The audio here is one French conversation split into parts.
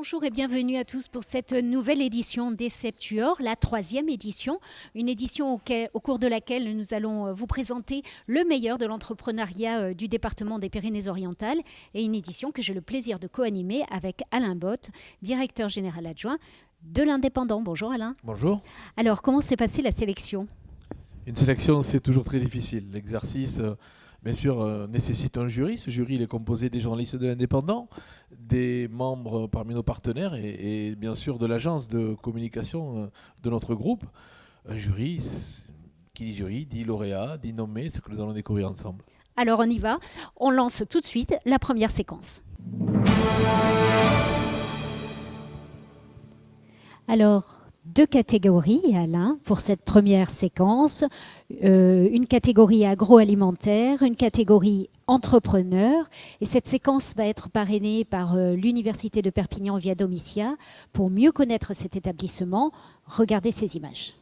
Bonjour et bienvenue à tous pour cette nouvelle édition des Septuors, la 3e édition, une édition au cours de laquelle nous allons vous présenter le meilleur de l'entrepreneuriat du département des Pyrénées-Orientales et une édition que j'ai le plaisir de co-animer avec Alain Botte, directeur général adjoint de l'Indépendant. Bonjour Alain. Bonjour. Alors, comment s'est passée la sélection ? Une sélection, c'est toujours très difficile. L'exercice, bien sûr, nécessite un jury. Ce jury, il est composé des journalistes de l'Indépendant, des membres parmi nos partenaires et bien sûr de l'agence de communication de notre groupe. Un jury, qui dit jury, dit lauréat, dit nommé, ce que nous allons découvrir ensemble. Alors, on y va. On lance tout de suite la première séquence. Alors, 2 catégories, Alain, pour cette première séquence. Une catégorie agroalimentaire, une catégorie entrepreneur. Et cette séquence va être parrainée par l'Université de Perpignan via Domitia. Pour mieux connaître cet établissement, regardez ces images.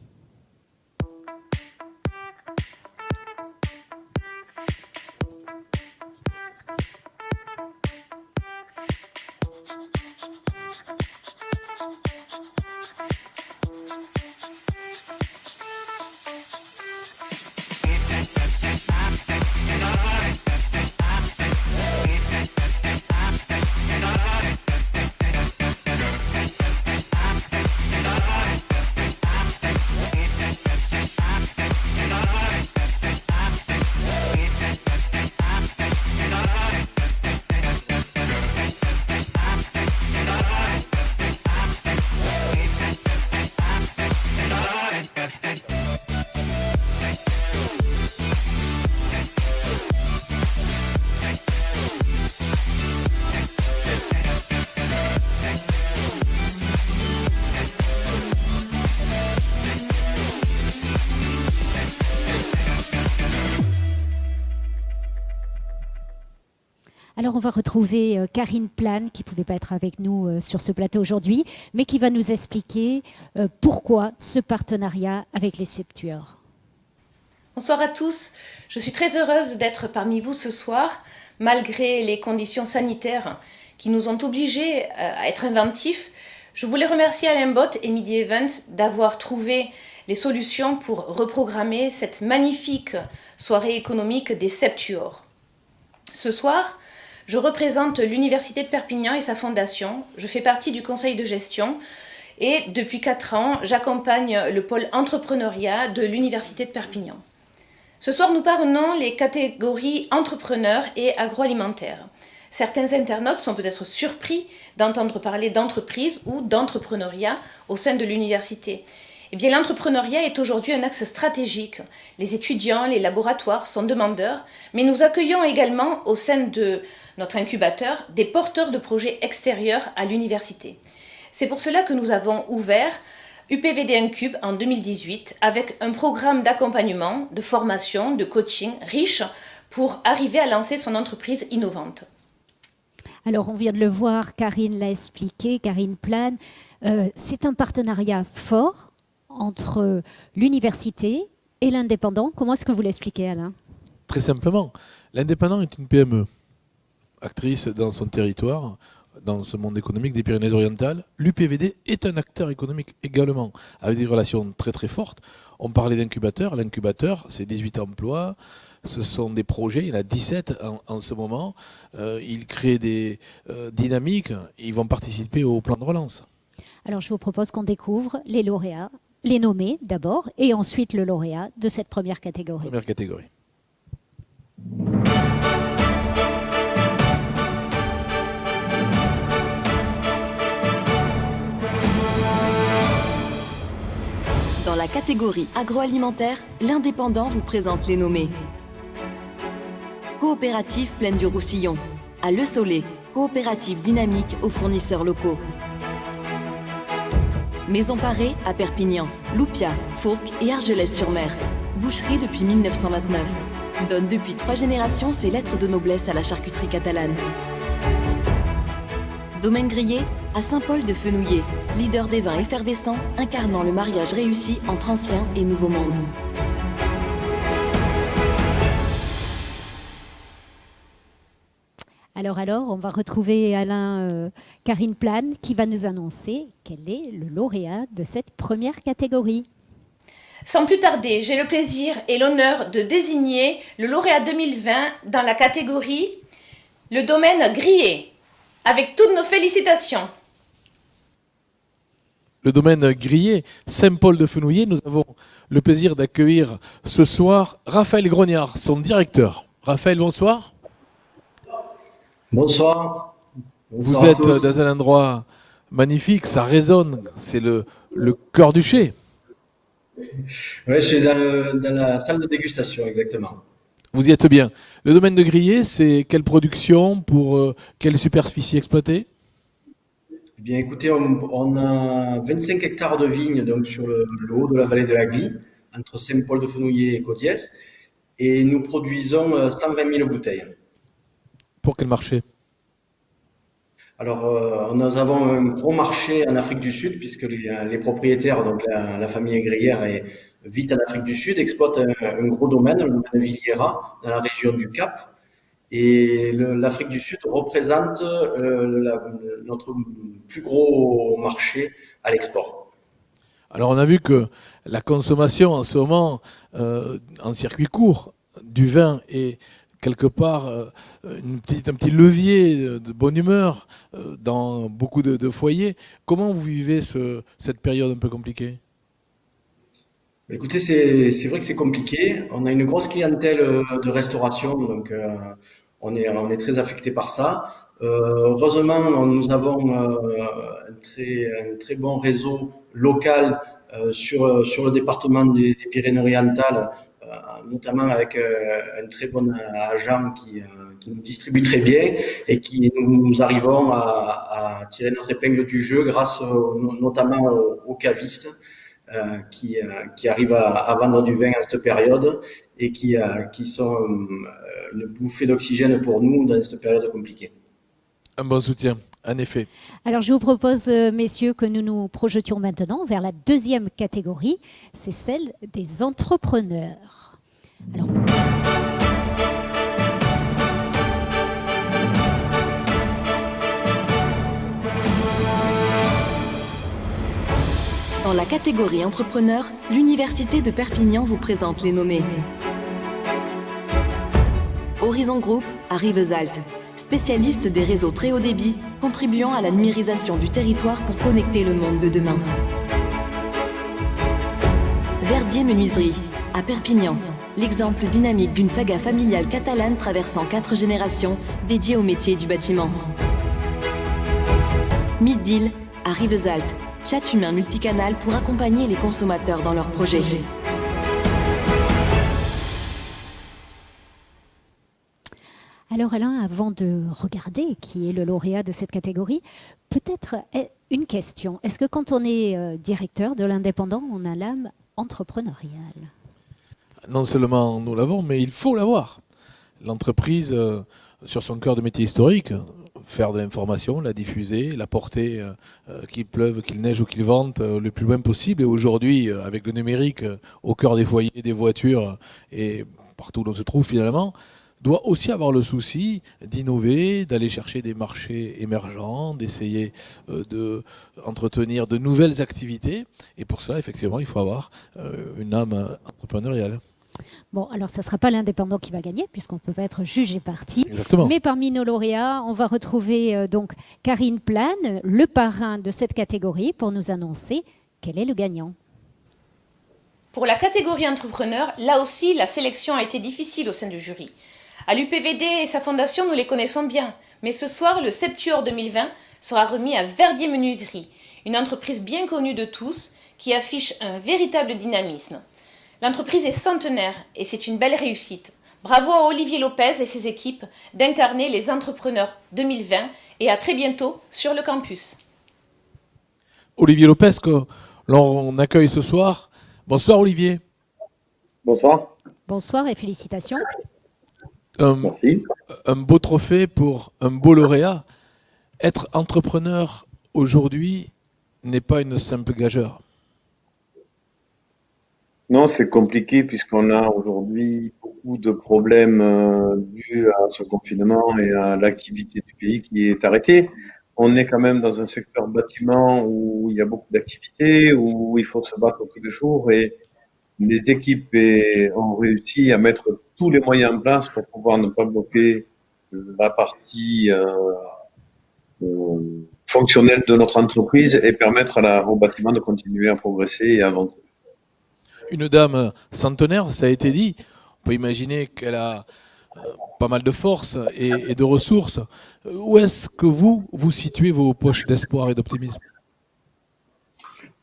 Alors, on va retrouver Karine Plane, qui ne pouvait pas être avec nous sur ce plateau aujourd'hui, mais qui va nous expliquer pourquoi ce partenariat avec les Septuors. Bonsoir à tous, je suis très heureuse d'être parmi vous ce soir, malgré les conditions sanitaires qui nous ont obligés à être inventifs. Je voulais remercier Alain Botte et Midi Event d'avoir trouvé les solutions pour reprogrammer cette magnifique soirée économique des Septuors. Ce soir, je représente l'Université de Perpignan et sa fondation. Je fais partie du conseil de gestion et depuis 4 ans, j'accompagne le pôle entrepreneuriat de l'Université de Perpignan. Ce soir, nous parrainons les catégories entrepreneurs et agroalimentaires. Certains internautes sont peut-être surpris d'entendre parler d'entreprise ou d'entrepreneuriat au sein de l'université. Eh bien, l'entrepreneuriat est aujourd'hui un axe stratégique. Les étudiants, les laboratoires sont demandeurs, mais nous accueillons également au sein de notre incubateur des porteurs de projets extérieurs à l'université. C'est pour cela que nous avons ouvert UPVD Incube en 2018 avec un programme d'accompagnement, de formation, de coaching riche pour arriver à lancer son entreprise innovante. Alors, on vient de le voir, Karine l'a expliqué, Karine Plane. C'est un partenariat fort entre l'université et l'Indépendant. Comment est-ce que vous l'expliquez, Alain ? Très simplement, l'Indépendant est une PME, actrice dans son territoire, dans ce monde économique des Pyrénées-Orientales. L'UPVD est un acteur économique également, avec des relations très très fortes. On parlait d'incubateur. L'incubateur, c'est 18 emplois. Ce sont des projets, il y en a 17 en ce moment. Ils créent des dynamiques. Ils vont participer au plan de relance. Alors, je vous propose qu'on découvre les lauréats, les nommés d'abord, et ensuite le lauréat de cette première catégorie. Première catégorie. Dans la catégorie agroalimentaire, l'Indépendant vous présente les nommés. Coopérative Plaine du Roussillon. À Le Soleil, coopérative dynamique aux fournisseurs locaux. Maison Parée à Perpignan, Loupia, Fourques et Argelès-sur-Mer. Boucherie depuis 1929. Donne depuis 3 générations ses lettres de noblesse à la charcuterie catalane. Domaine Grillé à Saint-Paul-de-Fenouillet, leader des vins effervescents incarnant le mariage réussi entre ancien et nouveau monde. Alors, on va retrouver Alain Karine Plane qui va nous annoncer quel est le lauréat de cette première catégorie. Sans plus tarder, j'ai le plaisir et l'honneur de désigner le lauréat 2020 dans la catégorie le domaine grillé. Avec toutes nos félicitations. Le domaine grillé, Saint-Paul-de-Fenouillet, nous avons le plaisir d'accueillir ce soir Raphaël Grognard, son directeur. Raphaël, bonsoir. Bonsoir. Vous êtes dans un endroit magnifique, ça résonne, c'est le cœur du chai. Oui, je suis dans la salle de dégustation, exactement. Vous y êtes bien. Le domaine de grillé, c'est quelle production pour quelle superficie exploitée? Eh bien, écoutez, on a 25 hectares de vignes donc, sur le haut de la vallée de la Glie, entre Saint-Paul-de-Fenouillet et Caudiès, et nous produisons 120 000 bouteilles. Pour quel marché? Alors, nous avons un gros marché en Afrique du Sud, puisque les propriétaires, donc la famille Aigrière, vit en Afrique du Sud, exploite un gros domaine, le domaine Villera, dans la région du Cap. Et l'Afrique du Sud représente notre plus gros marché à l'export. Alors, on a vu que la consommation en ce moment, en circuit court, du vin est quelque part un petit levier de bonne humeur dans beaucoup de foyers. Comment vous vivez cette période un peu compliquée? Écoutez, c'est vrai que c'est compliqué. On a une grosse clientèle de restauration, donc on est très affecté par ça. Heureusement, nous avons un très bon réseau local sur le département des Pyrénées-Orientales, notamment avec un très bon agent qui nous distribue très bien et qui nous arrivons à tirer notre épingle du jeu grâce notamment aux cavistes qui arrivent à vendre du vin à cette période et qui sont une bouffée d'oxygène pour nous dans cette période compliquée. Un bon soutien, en effet. Alors, je vous propose, messieurs, que nous nous projetions maintenant vers la deuxième catégorie, c'est celle des entrepreneurs. Alors, Dans la catégorie entrepreneur, l'Université de Perpignan vous présente les nommés. Horizon Group à Rivesaltes, spécialiste des réseaux très haut débit, contribuant à la numérisation du territoire pour connecter le monde de demain. Verdier Menuiserie à Perpignan, l'exemple dynamique d'une saga familiale catalane traversant 4 générations dédiée au métier du bâtiment. Mid-Deal à Rivesaltes, chat humain multicanal pour accompagner les consommateurs dans leurs projets. Alors Alain, avant de regarder qui est le lauréat de cette catégorie, peut-être une question. Est-ce que quand on est directeur de l'indépendant, on a l'âme entrepreneuriale? Non seulement nous l'avons, mais il faut l'avoir. L'entreprise, sur son cœur de métier historique, faire de l'information, la diffuser, la porter, qu'il pleuve, qu'il neige ou qu'il vente, le plus loin possible. Et aujourd'hui, avec le numérique, au cœur des foyers, des voitures et partout où l'on se trouve finalement, doit aussi avoir le souci d'innover, d'aller chercher des marchés émergents, d'essayer d'entretenir de nouvelles activités. Et pour cela, effectivement, il faut avoir une âme entrepreneuriale. Bon, alors ça ne sera pas l'indépendant qui va gagner, puisqu'on ne peut pas être juge et parti. Exactement. Mais parmi nos lauréats, on va retrouver donc Karine Plane, le parrain de cette catégorie, pour nous annoncer quel est le gagnant. Pour la catégorie entrepreneur, là aussi, la sélection a été difficile au sein du jury. À l'UPVD et sa fondation, nous les connaissons bien. Mais ce soir, le Septuor 2020 sera remis à Verdier Menuiserie, une entreprise bien connue de tous qui affiche un véritable dynamisme. L'entreprise est centenaire et c'est une belle réussite. Bravo à Olivier Lopez et ses équipes d'incarner les entrepreneurs 2020 et à très bientôt sur le campus. Olivier Lopez, que l'on accueille ce soir. Bonsoir Olivier. Bonsoir. Bonsoir et félicitations. Merci. Un beau trophée pour un beau lauréat. Être entrepreneur aujourd'hui n'est pas une simple gageure. Non, c'est compliqué puisqu'on a aujourd'hui beaucoup beaucoup de problèmes dus à ce confinement et à l'activité du pays qui est arrêtée. On est quand même dans un secteur bâtiment où il y a beaucoup d'activités, où il faut se battre tous les jours et les équipes ont réussi à mettre tous les moyens en place pour pouvoir ne pas bloquer la partie fonctionnelle de notre entreprise et permettre au bâtiment de continuer à progresser et à avancer. Une dame centenaire, ça a été dit. On peut imaginer qu'elle a pas mal de force et de ressources. Où est-ce que vous situez vos poches d'espoir et d'optimisme?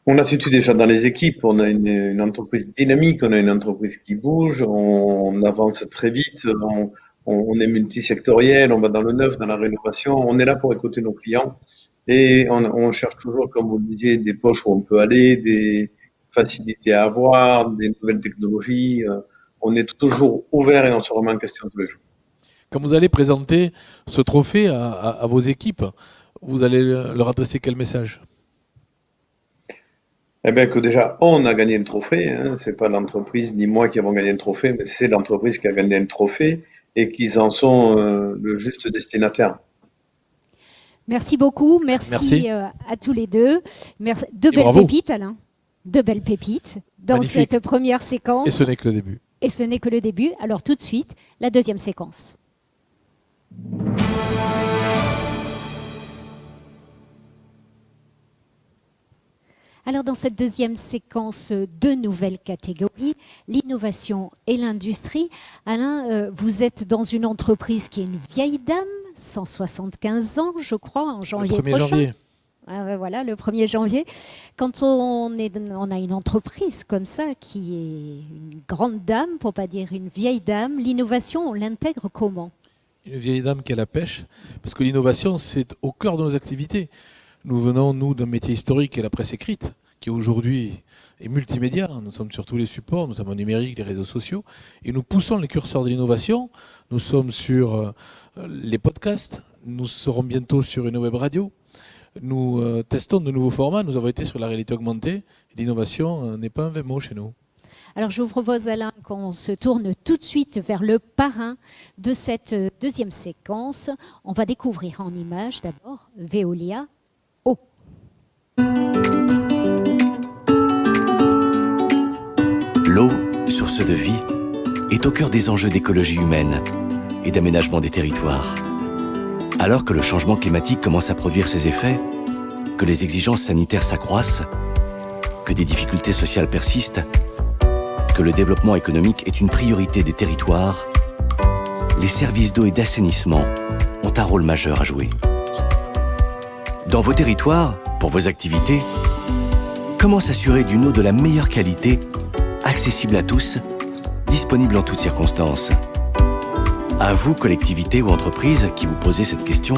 On la situe déjà dans les équipes. On a une entreprise dynamique, on a une entreprise qui bouge, on avance très vite, on est multisectoriel, on va dans le neuf, dans la rénovation. On est là pour écouter nos clients et on cherche toujours, comme vous le disiez, des poches où on peut aller, des facilités à avoir, des nouvelles technologies. On est toujours ouvert et on se remet en question tous les jours. Quand vous allez présenter ce trophée à vos équipes, vous allez leur adresser quel message? Eh bien, que déjà, on a gagné le trophée. Hein. C'est pas l'entreprise ni moi qui avons gagné le trophée, mais c'est l'entreprise qui a gagné le trophée et qu'ils en sont le juste destinataire. Merci beaucoup. Merci. À tous les deux. Deux belles pépites, Alain. Deux belles pépites dans Magnifique. cette première séquence. Et ce n'est que le début. Et ce n'est que le début. Alors tout de suite, la deuxième séquence. Alors dans cette deuxième séquence, deux nouvelles catégories, l'innovation et l'industrie. Alain, vous êtes dans une entreprise qui est une vieille dame, 175 ans, je crois, en janvier Le 1er prochain. janvier. Ah ouais, voilà, le 1er janvier. Quand on a une entreprise comme ça, qui est une grande dame, pour pas dire une vieille dame, l'innovation, on l'intègre comment? Une vieille dame qui a la pêche, parce que l'innovation, c'est au cœur de nos activités. Nous venons, nous, d'un métier historique qui est la presse écrite, qui aujourd'hui est multimédia. Nous sommes sur tous les supports, notamment numériques, les réseaux sociaux, et nous poussons les curseurs de l'innovation. Nous sommes sur les podcasts, nous serons bientôt sur une web radio. Nous testons de nouveaux formats, nous avons été sur la réalité augmentée. L'innovation n'est pas un vain mot chez nous. Alors je vous propose, Alain, qu'on se tourne tout de suite vers le parrain de cette deuxième séquence. On va découvrir en images d'abord Veolia Eau. L'eau, source de vie, est au cœur des enjeux d'écologie humaine et d'aménagement des territoires. Alors que le changement climatique commence à produire ses effets, que les exigences sanitaires s'accroissent, que des difficultés sociales persistent, que le développement économique est une priorité des territoires, les services d'eau et d'assainissement ont un rôle majeur à jouer. Dans vos territoires, pour vos activités, comment s'assurer d'une eau de la meilleure qualité, accessible à tous, disponible en toutes circonstances? À vous, collectivités ou entreprises qui vous posez cette question,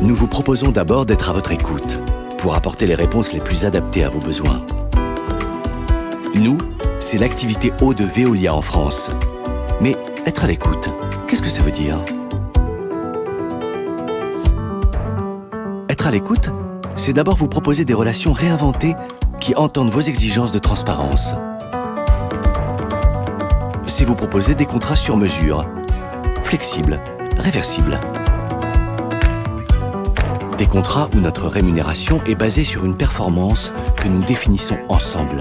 nous vous proposons d'abord d'être à votre écoute pour apporter les réponses les plus adaptées à vos besoins. Nous, c'est l'activité eau de Veolia en France. Mais être à l'écoute, qu'est-ce que ça veut dire? Être à l'écoute, c'est d'abord vous proposer des relations réinventées qui entendent vos exigences de transparence. C'est vous proposer des contrats sur mesure, flexibles, réversibles. Des contrats où notre rémunération est basée sur une performance que nous définissons ensemble.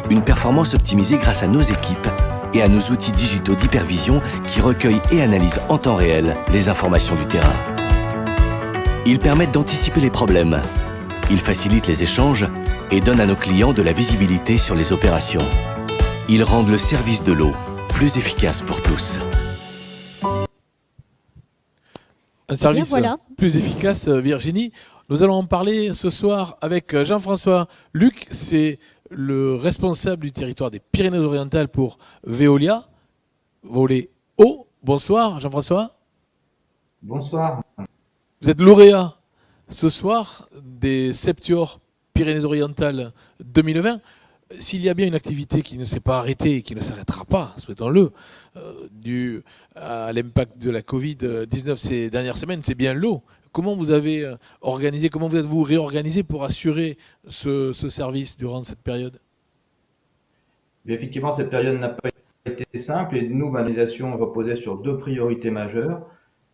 Une performance optimisée grâce à nos équipes et à nos outils digitaux d'hypervision qui recueillent et analysent en temps réel les informations du terrain. Ils permettent d'anticiper les problèmes. Ils facilitent les échanges et donnent à nos clients de la visibilité sur les opérations. Ils rendent le service de l'eau plus efficace pour tous. Un service voilà. plus efficace, Virginie. Nous allons en parler ce soir avec Jean-François Luc. C'est le responsable du territoire des Pyrénées-Orientales pour Veolia. Volet eau. Bonsoir, Jean-François. Bonsoir. Vous êtes lauréat ce soir des Septuors Pyrénées-Orientales 2020. S'il y a bien une activité qui ne s'est pas arrêtée et qui ne s'arrêtera pas, souhaitons-le, dû à l'impact de la Covid-19 ces dernières semaines, c'est bien l'eau. Comment vous avez organisé, comment vous êtes-vous réorganisé pour assurer ce service durant cette période? Effectivement, cette période n'a pas été été simple et nous, l'organisation reposait sur deux priorités majeures.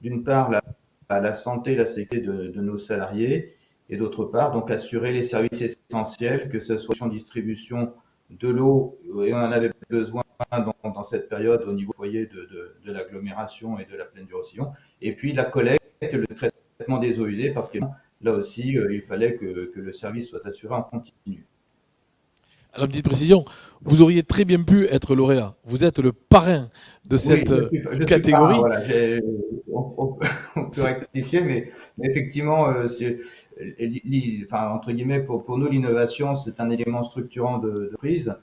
D'une part, la santé et la sécurité de nos salariés et d'autre part, donc assurer les services essentiels, que ce soit la distribution de l'eau, et on en avait besoin dans cette période au niveau foyer de l'agglomération et de la plaine du Roussillon, et puis la collecte et le traitement des eaux usées, parce que là aussi, il fallait que le service soit assuré en continu. Alors, une petite précision, vous auriez très bien pu être lauréat. Vous êtes le parrain de cette catégorie. Parrain, voilà, on peut rectifier, mais effectivement, entre guillemets, pour nous, l'innovation, c'est un élément structurant de prise.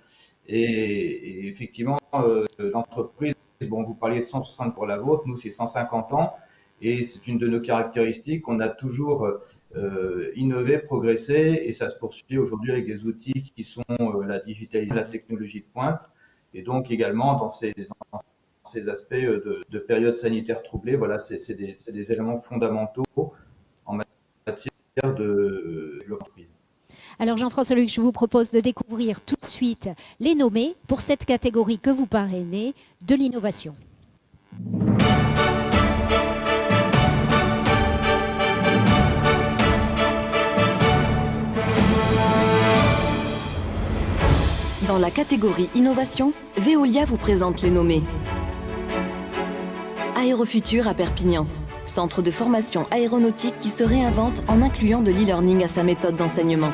Et effectivement, l'entreprise, vous parliez de 160 pour la vôtre, nous, c'est 150 ans. Et c'est une de nos caractéristiques. On a toujours innové, progressé, et ça se poursuit aujourd'hui avec des outils qui sont la digitalisation, la technologie de pointe. Et donc également dans ces aspects de période sanitaire troublée, voilà, c'est des éléments fondamentaux en matière de l'entreprise. Alors Jean-François Luc, je vous propose de découvrir tout de suite les nommés pour cette catégorie que vous parrainez de l'innovation. Dans la catégorie Innovation, Veolia vous présente les nommés. Aérofutur à Perpignan, centre de formation aéronautique qui se réinvente en incluant de l'e-learning à sa méthode d'enseignement.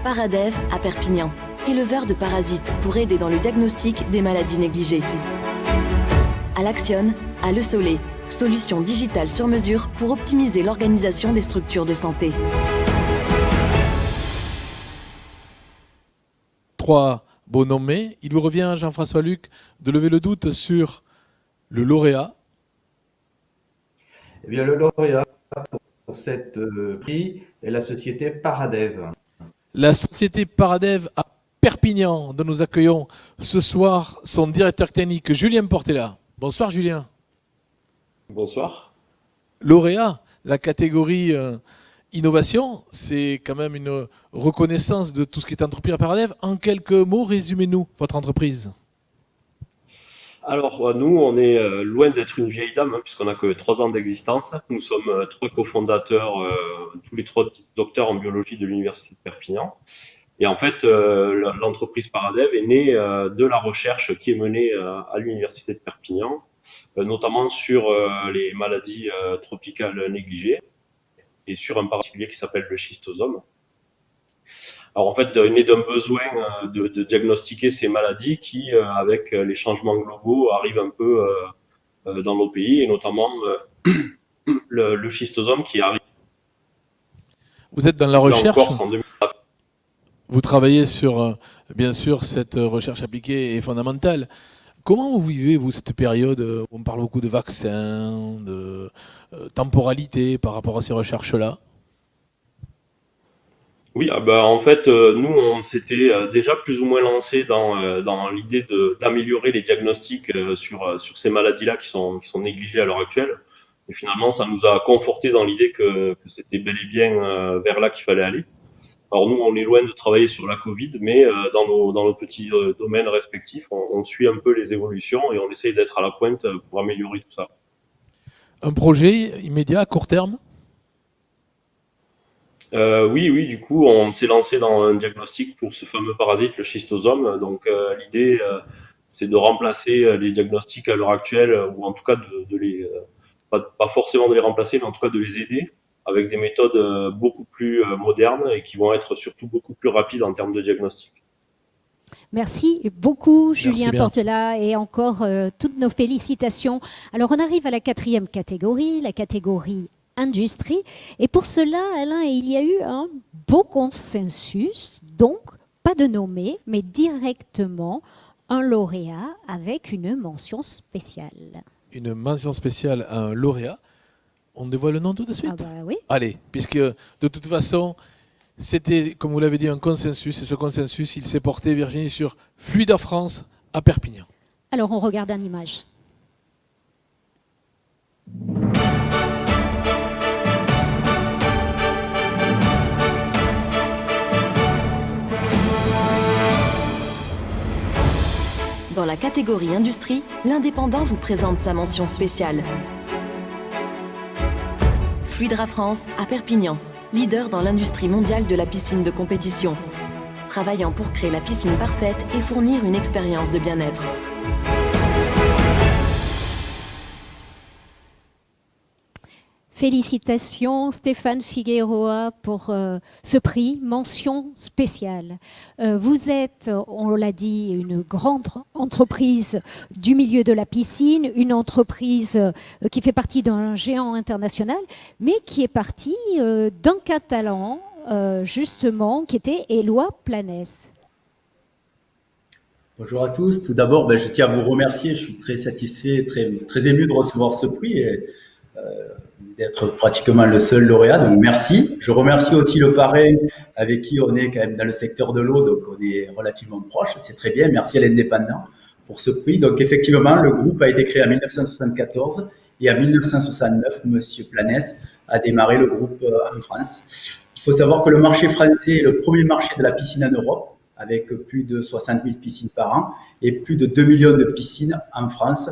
Paradev à Perpignan, éleveur de parasites pour aider dans le diagnostic des maladies négligées. Alaxion à Le Soleil, solution digitale sur mesure pour optimiser l'organisation des structures de santé. 3 beaux nommés. Il vous revient, Jean-François Luc, de lever le doute sur le lauréat. Eh bien, le lauréat pour cette prix est la société Paradev. La société Paradev à Perpignan, dont nous accueillons ce soir son directeur technique, Julien Portella. Bonsoir, Julien. Bonsoir. Lauréat, la catégorie innovation, c'est quand même une reconnaissance de tout ce qui est entrepris à Paradev. En quelques mots, résumez-nous votre entreprise. Alors, nous, on est loin d'être une vieille dame, puisqu'on n'a que 3 ans d'existence. Nous sommes 3 cofondateurs, tous les 3 docteurs en biologie de l'Université de Perpignan. Et en fait, l'entreprise Paradev est née de la recherche qui est menée à l'Université de Perpignan, notamment sur les maladies tropicales négligées, et sur un particulier qui s'appelle le schistosome. Alors en fait, né d'un besoin de diagnostiquer ces maladies qui, avec les changements globaux, arrivent un peu dans nos pays, et notamment le schistosome qui arrive. Vous êtes dans la recherche. En vous travaillez sur, bien sûr, cette recherche appliquée est fondamentale. Comment vous vivez, vous, cette période où on parle beaucoup de vaccins, de temporalité par rapport à ces recherches-là? Oui, en fait, nous, on s'était déjà plus ou moins lancé dans l'idée d'améliorer les diagnostics sur ces maladies-là qui sont négligées à l'heure actuelle. Et finalement, ça nous a conforté dans l'idée que c'était bel et bien vers là qu'il fallait aller. Alors nous, on est loin de travailler sur la Covid, mais dans nos petits domaines respectifs, on suit un peu les évolutions et on essaye d'être à la pointe pour améliorer tout ça. Un projet immédiat, à court terme? Oui, du coup, on s'est lancé dans un diagnostic pour ce fameux parasite, le schistosome. Donc l'idée, c'est de remplacer les diagnostics à l'heure actuelle, ou en tout cas de les, pas forcément de les remplacer, mais en tout cas de les aider, avec des méthodes beaucoup plus modernes et qui vont être surtout beaucoup plus rapides en termes de diagnostic. Merci beaucoup, Julien bien. Portella, et encore toutes nos félicitations. Alors, on arrive à la 4e catégorie, la catégorie industrie. Et pour cela, Alain, il y a eu un beau consensus, donc pas de nommé, mais directement un lauréat avec une mention spéciale. Une mention spéciale à un lauréat. On dévoile le nom tout de suite? Ah bah oui. Allez, puisque de toute façon, c'était, comme vous l'avez dit, un consensus. Et ce consensus, il s'est porté, Virginie, sur Fluida France à Perpignan. Alors, on regarde en image. catégorie industrie, l'Indépendant vous présente sa mention spéciale. Fluidra France à Perpignan, leader dans l'industrie mondiale de la piscine de compétition. Travaillant pour créer la piscine parfaite et fournir une expérience de bien-être. Félicitations Stéphane Figueroa pour ce prix, mention spéciale. Vous êtes, on l'a dit, une grande entreprise du milieu de la piscine, une entreprise qui fait partie d'un géant international, mais qui est partie d'un Catalan, justement, qui était Éloi Planès. Bonjour à tous. Tout d'abord, je tiens à vous remercier. Je suis très satisfait, très ému de recevoir ce prix et d'être pratiquement le seul lauréat. Donc, merci. Je remercie aussi le parrain avec qui on est quand même dans le secteur de l'eau. Donc, on est relativement proche. C'est très bien. Merci à l'Indépendant pour ce prix. Donc, effectivement, le groupe a été créé en 1974 et en 1969, Monsieur Planès a démarré le groupe en France. Il faut savoir que le marché français est le premier marché de la piscine en Europe, avec plus de 60 000 piscines par an et plus de 2 millions de piscines en France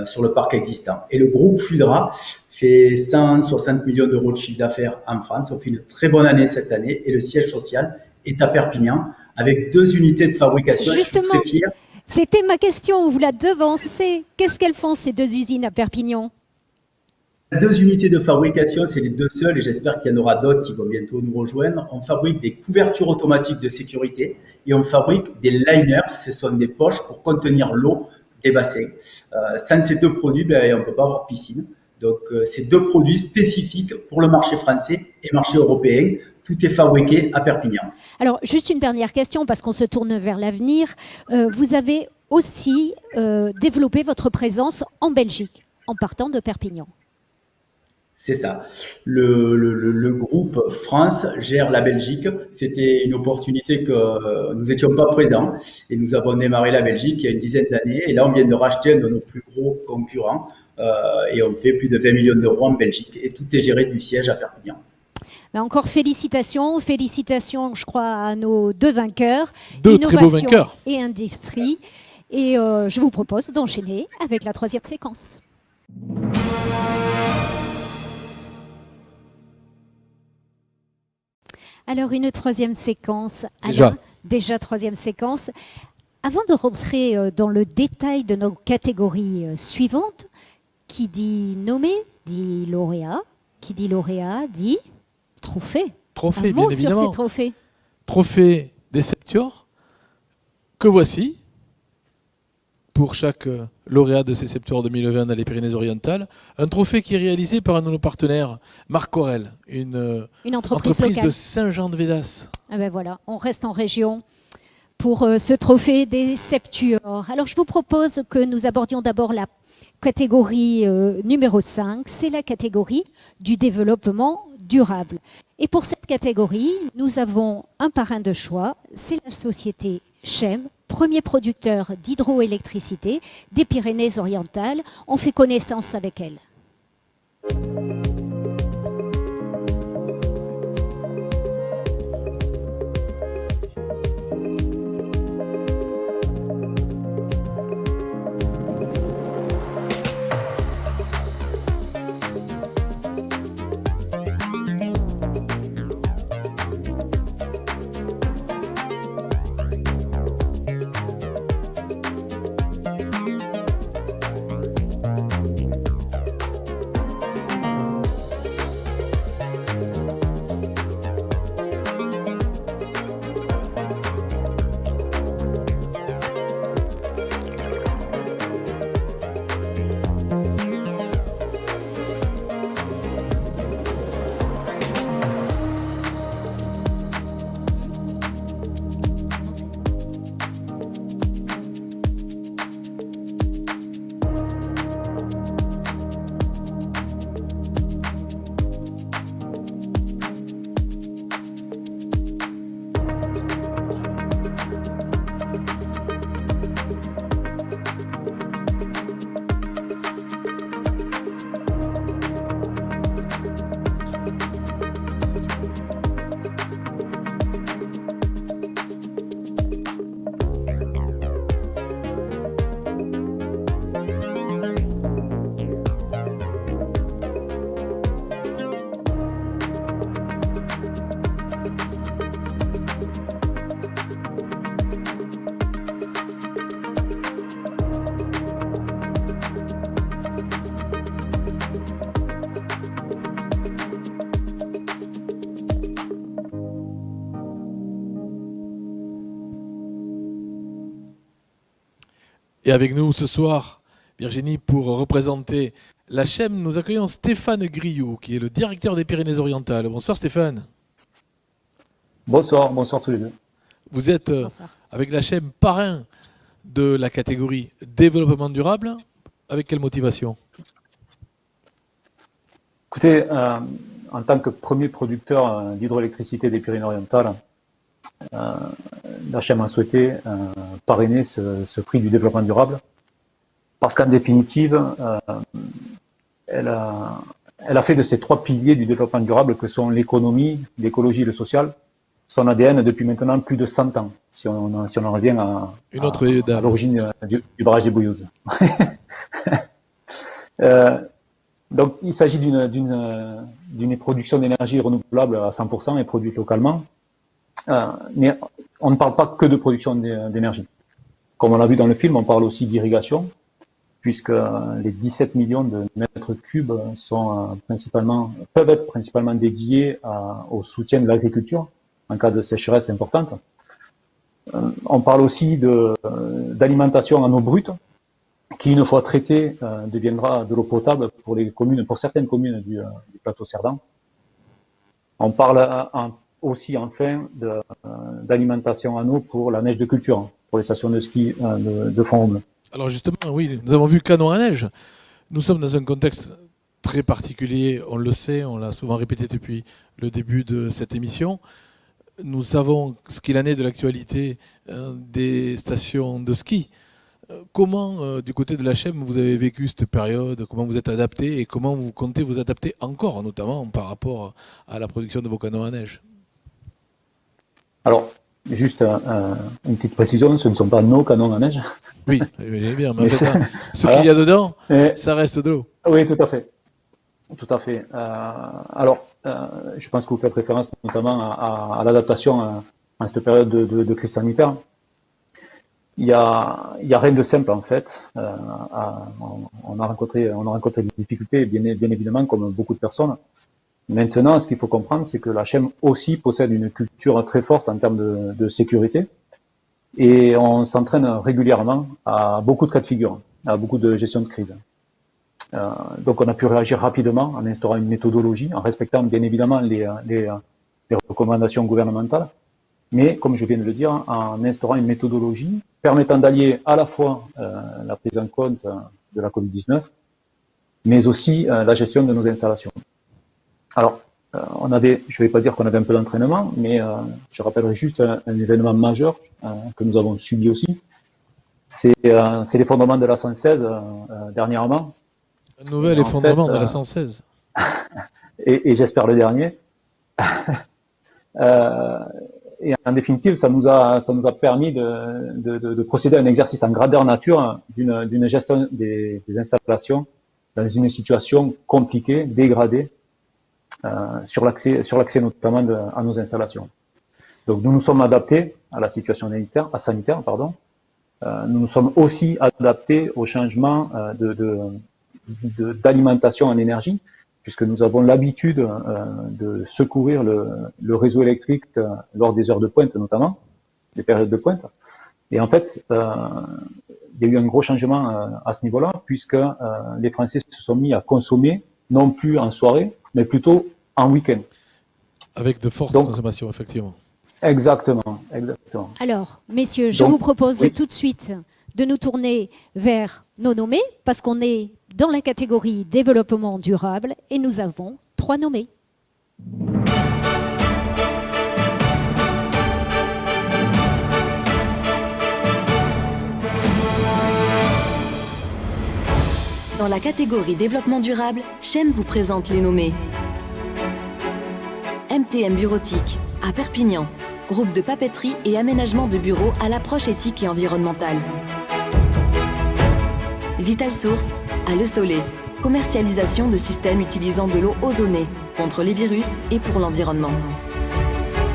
sur le parc existant. Et le groupe Fluidra fait 160 millions d'euros de chiffre d'affaires en France. On fait une très bonne année cette année et le siège social est à Perpignan avec 2 unités de fabrication. Justement, je suis très fier. C'était ma question, vous la devancez. Qu'est-ce qu'elles font ces 2 usines à Perpignan? 2 unités de fabrication, c'est les 2 seules et j'espère qu'il y en aura d'autres qui vont bientôt nous rejoindre. On fabrique des couvertures automatiques de sécurité et on fabrique des liners, ce sont des poches pour contenir l'eau des bassins. Sans ces 2 produits, on ne peut pas avoir piscine. Donc, c'est 2 produits spécifiques pour le marché français et le marché européen. Tout est fabriqué à Perpignan. Alors, juste une dernière question, parce qu'on se tourne vers l'avenir. Vous avez aussi développé votre présence en Belgique, en partant de Perpignan. C'est ça. Le groupe France gère la Belgique. C'était une opportunité que nous n'étions pas présents et nous avons démarré la Belgique il y a une dizaine d'années. Et là, on vient de racheter un de nos plus gros concurrents et on fait plus de 20 millions d'euros en Belgique et tout est géré du siège à Perpignan. Encore félicitations, je crois, à nos 2 vainqueurs, 2 très beaux vainqueurs. Et industrie. Et je vous propose d'enchaîner avec la 3e séquence. Alors, une 3e séquence. Déjà 3e séquence. Avant de rentrer dans le détail de nos catégories suivantes, qui dit nommé, dit lauréat. Qui dit lauréat, dit trophée. Trophée, Un bien mot évidemment. sur ces trophées. Trophée des Septuors, que voici. Pour chaque lauréat de ces Septuors 2020 dans les Pyrénées-Orientales, un trophée qui est réalisé par un de nos partenaires, Marc Aurel, une entreprise locale de Saint-Jean-de-Védas. Ah ben voilà, on reste en région pour ce trophée des Septuors. Alors je vous propose que nous abordions d'abord la catégorie numéro 5, c'est la catégorie du développement durable. Et pour cette catégorie, nous avons un parrain de choix, c'est la société Chem, premier producteur d'hydroélectricité des Pyrénées-Orientales. On fait connaissance avec elle. Et avec nous ce soir, Virginie, pour représenter la CHEM, nous accueillons Stéphane Grioux, qui est le directeur des Pyrénées-Orientales. Bonsoir Stéphane. Bonsoir tous les deux. Vous êtes, avec la CHEM, parrain de la catégorie développement durable. Avec quelle motivation? Écoutez, en tant que premier producteur d'hydroélectricité des Pyrénées-Orientales, la CHEM a souhaité parrainer ce prix du développement durable parce qu'en définitive, elle a fait de ces trois piliers du développement durable que sont l'économie, l'écologie et le social, son ADN depuis maintenant plus de 100 ans, si on en revient à l'origine du barrage des Bouilleuses. Donc, il s'agit d'une production d'énergie renouvelable à 100% et produite localement. Mais on ne parle pas que de production d'énergie. Comme on l'a vu dans le film, on parle aussi d'irrigation, puisque les 17 millions de mètres cubes peuvent être principalement dédiés au soutien de l'agriculture en cas de sécheresse importante. On parle aussi d'alimentation en eau brute, qui, une fois traitée, deviendra de l'eau potable pour certaines communes du plateau Cerdan. On parle aussi, enfin, d'alimentation en eau pour la neige de culture, pour les stations de ski de Fontainebleau. Alors justement, oui, nous avons vu canon à neige. Nous sommes dans un contexte très particulier, on le sait, on l'a souvent répété depuis le début de cette émission. Nous savons ce qu'il en est de l'actualité des stations de ski. Comment, du côté de la CHEM, vous avez vécu cette période? Comment vous êtes adapté et comment vous comptez vous adapter encore, notamment par rapport à la production de vos canons à neige? Alors, juste une petite précision, ce ne sont pas nos canons à neige. Oui, bien, mais en fait, ce qu'il y a dedans, ça reste de l'eau. Oui, tout à fait. Tout à fait. Alors, je pense que vous faites référence notamment à l'adaptation à cette période de crise sanitaire. Il y a rien de simple en fait. On a rencontré des difficultés, bien évidemment, comme beaucoup de personnes. Maintenant, ce qu'il faut comprendre, c'est que la CHEM aussi possède une culture très forte en termes de sécurité, et on s'entraîne régulièrement à beaucoup de cas de figure, à beaucoup de gestion de crise. Donc, on a pu réagir rapidement en instaurant une méthodologie, en respectant bien évidemment les recommandations gouvernementales, mais comme je viens de le dire, en instaurant une méthodologie permettant d'allier à la fois la prise en compte de la Covid-19, mais aussi la gestion de nos installations. Alors, je ne vais pas dire qu'on avait un peu d'entraînement, mais je rappellerai juste un événement majeur que nous avons subi aussi. C'est l'effondrement de la 116 dernièrement. Un nouvel effondrement de la 116. Et j'espère le dernier. Et en définitive, ça nous a permis de procéder à un exercice en grandeur nature d'une gestion des installations dans une situation compliquée, dégradée, sur l'accès notamment à nos installations. Donc nous nous sommes adaptés à la situation sanitaire. Nous nous sommes aussi adaptés au changement d'alimentation en énergie, puisque nous avons l'habitude de secourir le réseau électrique lors des heures de pointe, notamment, des périodes de pointe. Et en fait, il y a eu un gros changement à ce niveau-là, puisque les Français se sont mis à consommer, non plus en soirée, mais plutôt en week-end. Avec de fortes consommations, effectivement. Exactement. Alors, messieurs, je vous propose tout de suite de nous tourner vers nos nommés, parce qu'on est dans la catégorie développement durable et nous avons 3 nommés. Dans la catégorie développement durable, CHEM vous présente les nommés. MTM Bureautique, à Perpignan, groupe de papeterie et aménagement de bureaux à l'approche éthique et environnementale. Vital Source, à Le Soleil, commercialisation de systèmes utilisant de l'eau ozonée contre les virus et pour l'environnement.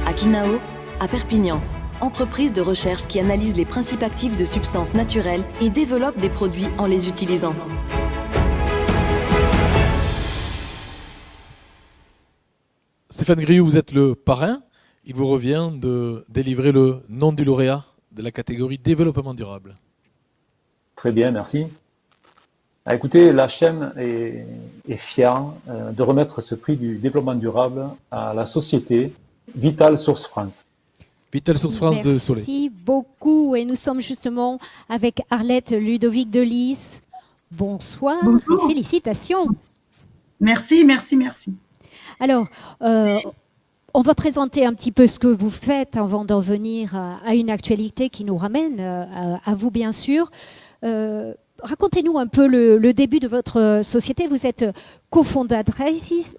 Akinao, à Perpignan, entreprise de recherche qui analyse les principes actifs de substances naturelles et développe des produits en les utilisant. Stéphane Grioux, vous êtes le parrain. Il vous revient de délivrer le nom du lauréat de la catégorie développement durable. Très bien, merci. Écoutez, l'HM est fier de remettre ce prix du développement durable à la société Vital Source France. Vital Source France de Soleil. Merci beaucoup. Et nous sommes justement avec Arlette Ludovic de Lys. Bonsoir Bonjour. et félicitations. Merci, merci, merci. Alors, on va présenter un petit peu ce que vous faites avant d'en venir à une actualité qui nous ramène à vous, bien sûr. Racontez-nous un peu le début de votre société. Vous êtes cofondatrice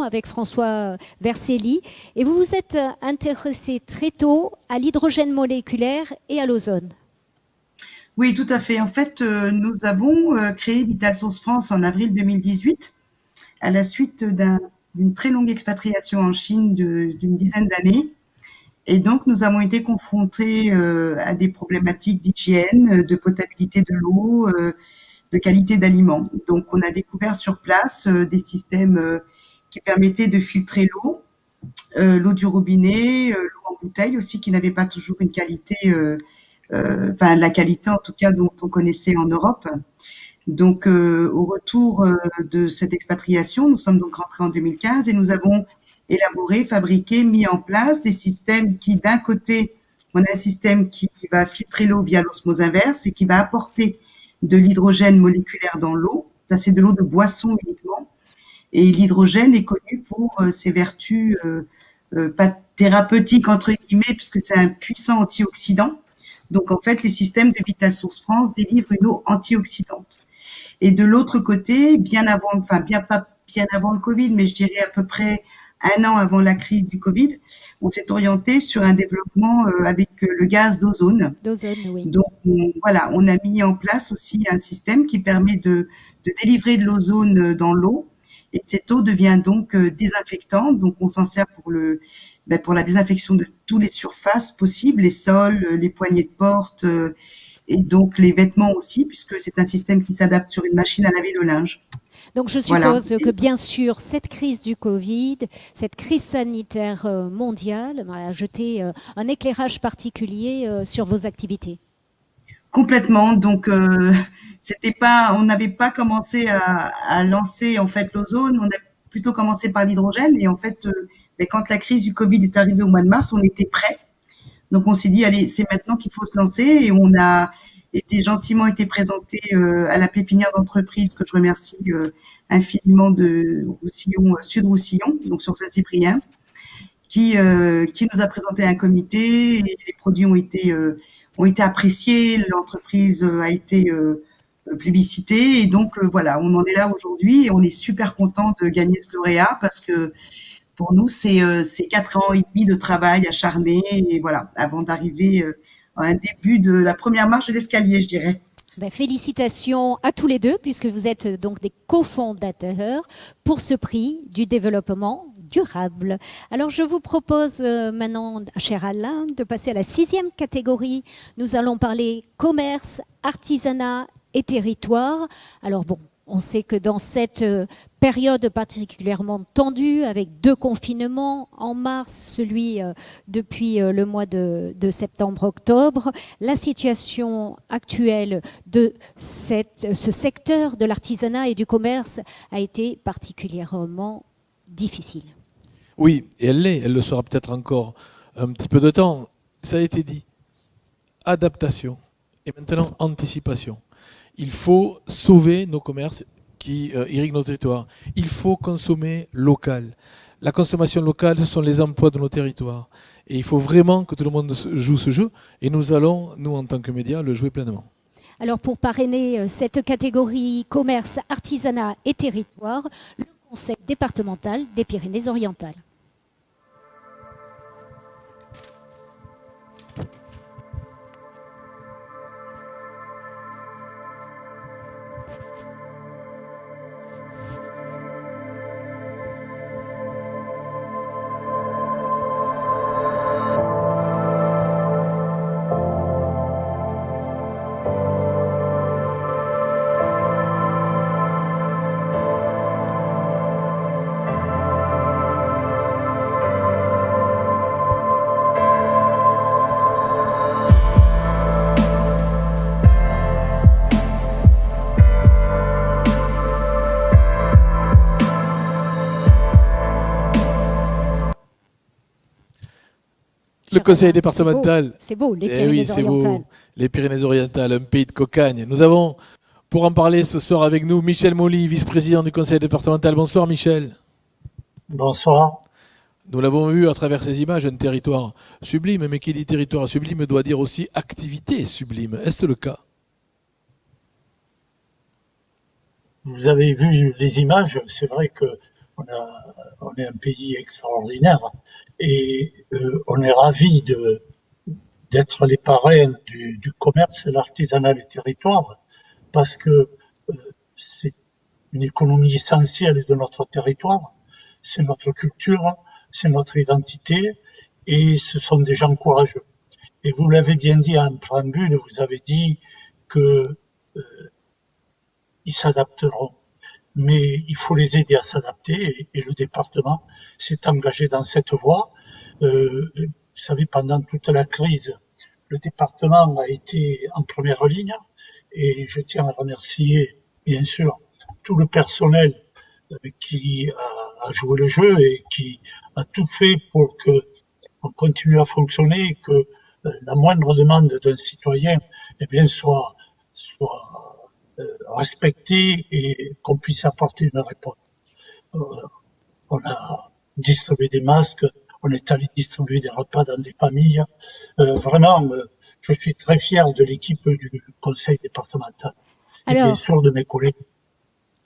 avec François Vercelli et vous vous êtes intéressé très tôt à l'hydrogène moléculaire et à l'ozone. Oui, tout à fait. En fait, nous avons créé Vital Source France en avril 2018 à la suite d'une très longue expatriation en Chine d'une dizaine d'années. Et donc, nous avons été confrontés à des problématiques d'hygiène, de potabilité de l'eau, de qualité d'aliments. Donc, on a découvert sur place des systèmes qui permettaient de filtrer l'eau du robinet, l'eau en bouteille aussi, qui n'avait pas toujours une qualité, la qualité en tout cas dont on connaissait en Europe. Donc, au retour de cette expatriation, nous sommes donc rentrés en 2015 et nous avons élaboré, fabriqué, mis en place des systèmes qui, d'un côté, on a un système qui va filtrer l'eau via l'osmose inverse et qui va apporter de l'hydrogène moléculaire dans l'eau. Ça, c'est de l'eau de boisson uniquement. Et l'hydrogène est connu pour ses vertus pas thérapeutiques, entre guillemets, puisque c'est un puissant antioxydant. Donc, en fait, les systèmes de Vital Source France délivrent une eau antioxydante. Et de l'autre côté, bien avant le Covid, mais je dirais à peu près 1 an avant la crise du Covid, on s'est orienté sur un développement avec le gaz d'ozone. D'ozone, oui. Donc, on a mis en place aussi un système qui permet de délivrer de l'ozone dans l'eau. Et cette eau devient donc désinfectante. Donc, on s'en sert pour la désinfection de toutes les surfaces possibles, les sols, les poignées de porte, et donc les vêtements aussi, puisque c'est un système qui s'adapte sur une machine à laver le linge. Donc je suppose que bien sûr, cette crise du Covid, cette crise sanitaire mondiale a jeté un éclairage particulier sur vos activités. Complètement. Donc on n'avait pas commencé à lancer en fait l'ozone, on a plutôt commencé par l'hydrogène. Et en fait, quand la crise du Covid est arrivée au mois de mars, on était prêts. Donc on s'est dit allez, c'est maintenant qu'il faut se lancer, et on a gentiment été présenté à la pépinière d'entreprise que je remercie infiniment de Roussillon, Sud-Roussillon, donc sur Saint-Cyprien, qui nous a présenté un comité, et les produits ont été appréciés, l'entreprise a été plébiscitée, et donc voilà, on en est là aujourd'hui et on est super content de gagner ce lauréat parce que pour nous, c'est 4 ans et demi de travail acharné, et voilà, avant d'arriver à un début de la première marche de l'escalier, je dirais. Félicitations à tous les deux, puisque vous êtes donc des cofondateurs pour ce prix du développement durable. Alors, je vous propose maintenant, cher Alain, de passer à la 6e catégorie. Nous allons parler commerce, artisanat et territoire. Alors bon, on sait que dans cette période particulièrement tendue, avec 2 confinements en mars, celui depuis le mois de septembre-octobre, la situation actuelle de ce secteur de l'artisanat et du commerce a été particulièrement difficile. Oui, et elle le sera peut-être encore un petit peu de temps. Ça a été dit. Adaptation et maintenant anticipation. Il faut sauver nos commerces qui irriguent nos territoires. Il faut consommer local. La consommation locale, ce sont les emplois de nos territoires. Et il faut vraiment que tout le monde joue ce jeu. Et nous allons, nous en tant que médias, le jouer pleinement. Alors pour parrainer cette catégorie commerce, artisanat et territoire, le Conseil départemental des Pyrénées-Orientales. Le conseil Alain. départemental. C'est beau, les Eh oui, c'est beau. Pyrénées-Orientales. Les Pyrénées-Orientales, un pays de cocagne. Nous avons, pour en parler ce soir avec nous, Michel Molly, vice-président du conseil départemental. Bonsoir Michel. Bonsoir. Nous l'avons vu à travers ces images, un territoire sublime, mais qui dit territoire sublime doit dire aussi activité sublime. Est-ce le cas? Vous avez vu les images, c'est vrai que on est un pays extraordinaire et on est ravis d'être les parrains du commerce, l'artisanat, les territoires, parce que c'est une économie essentielle de notre territoire, c'est notre culture, c'est notre identité et ce sont des gens courageux. Et vous l'avez bien dit en préambule, vous avez dit que ils s'adapteront. Mais il faut les aider à s'adapter et le département s'est engagé dans cette voie. Vous savez, pendant toute la crise, le département a été en première ligne et je tiens à remercier, bien sûr, tout le personnel qui a joué le jeu et qui a tout fait pour que on continue à fonctionner et que la moindre demande d'un citoyen, eh bien, soit respectée et qu'on puisse apporter une réponse. On a distribué des masques, on est allé distribuer des repas dans des familles. Vraiment, je suis très fier de l'équipe du conseil départemental et bien sûr de mes collègues.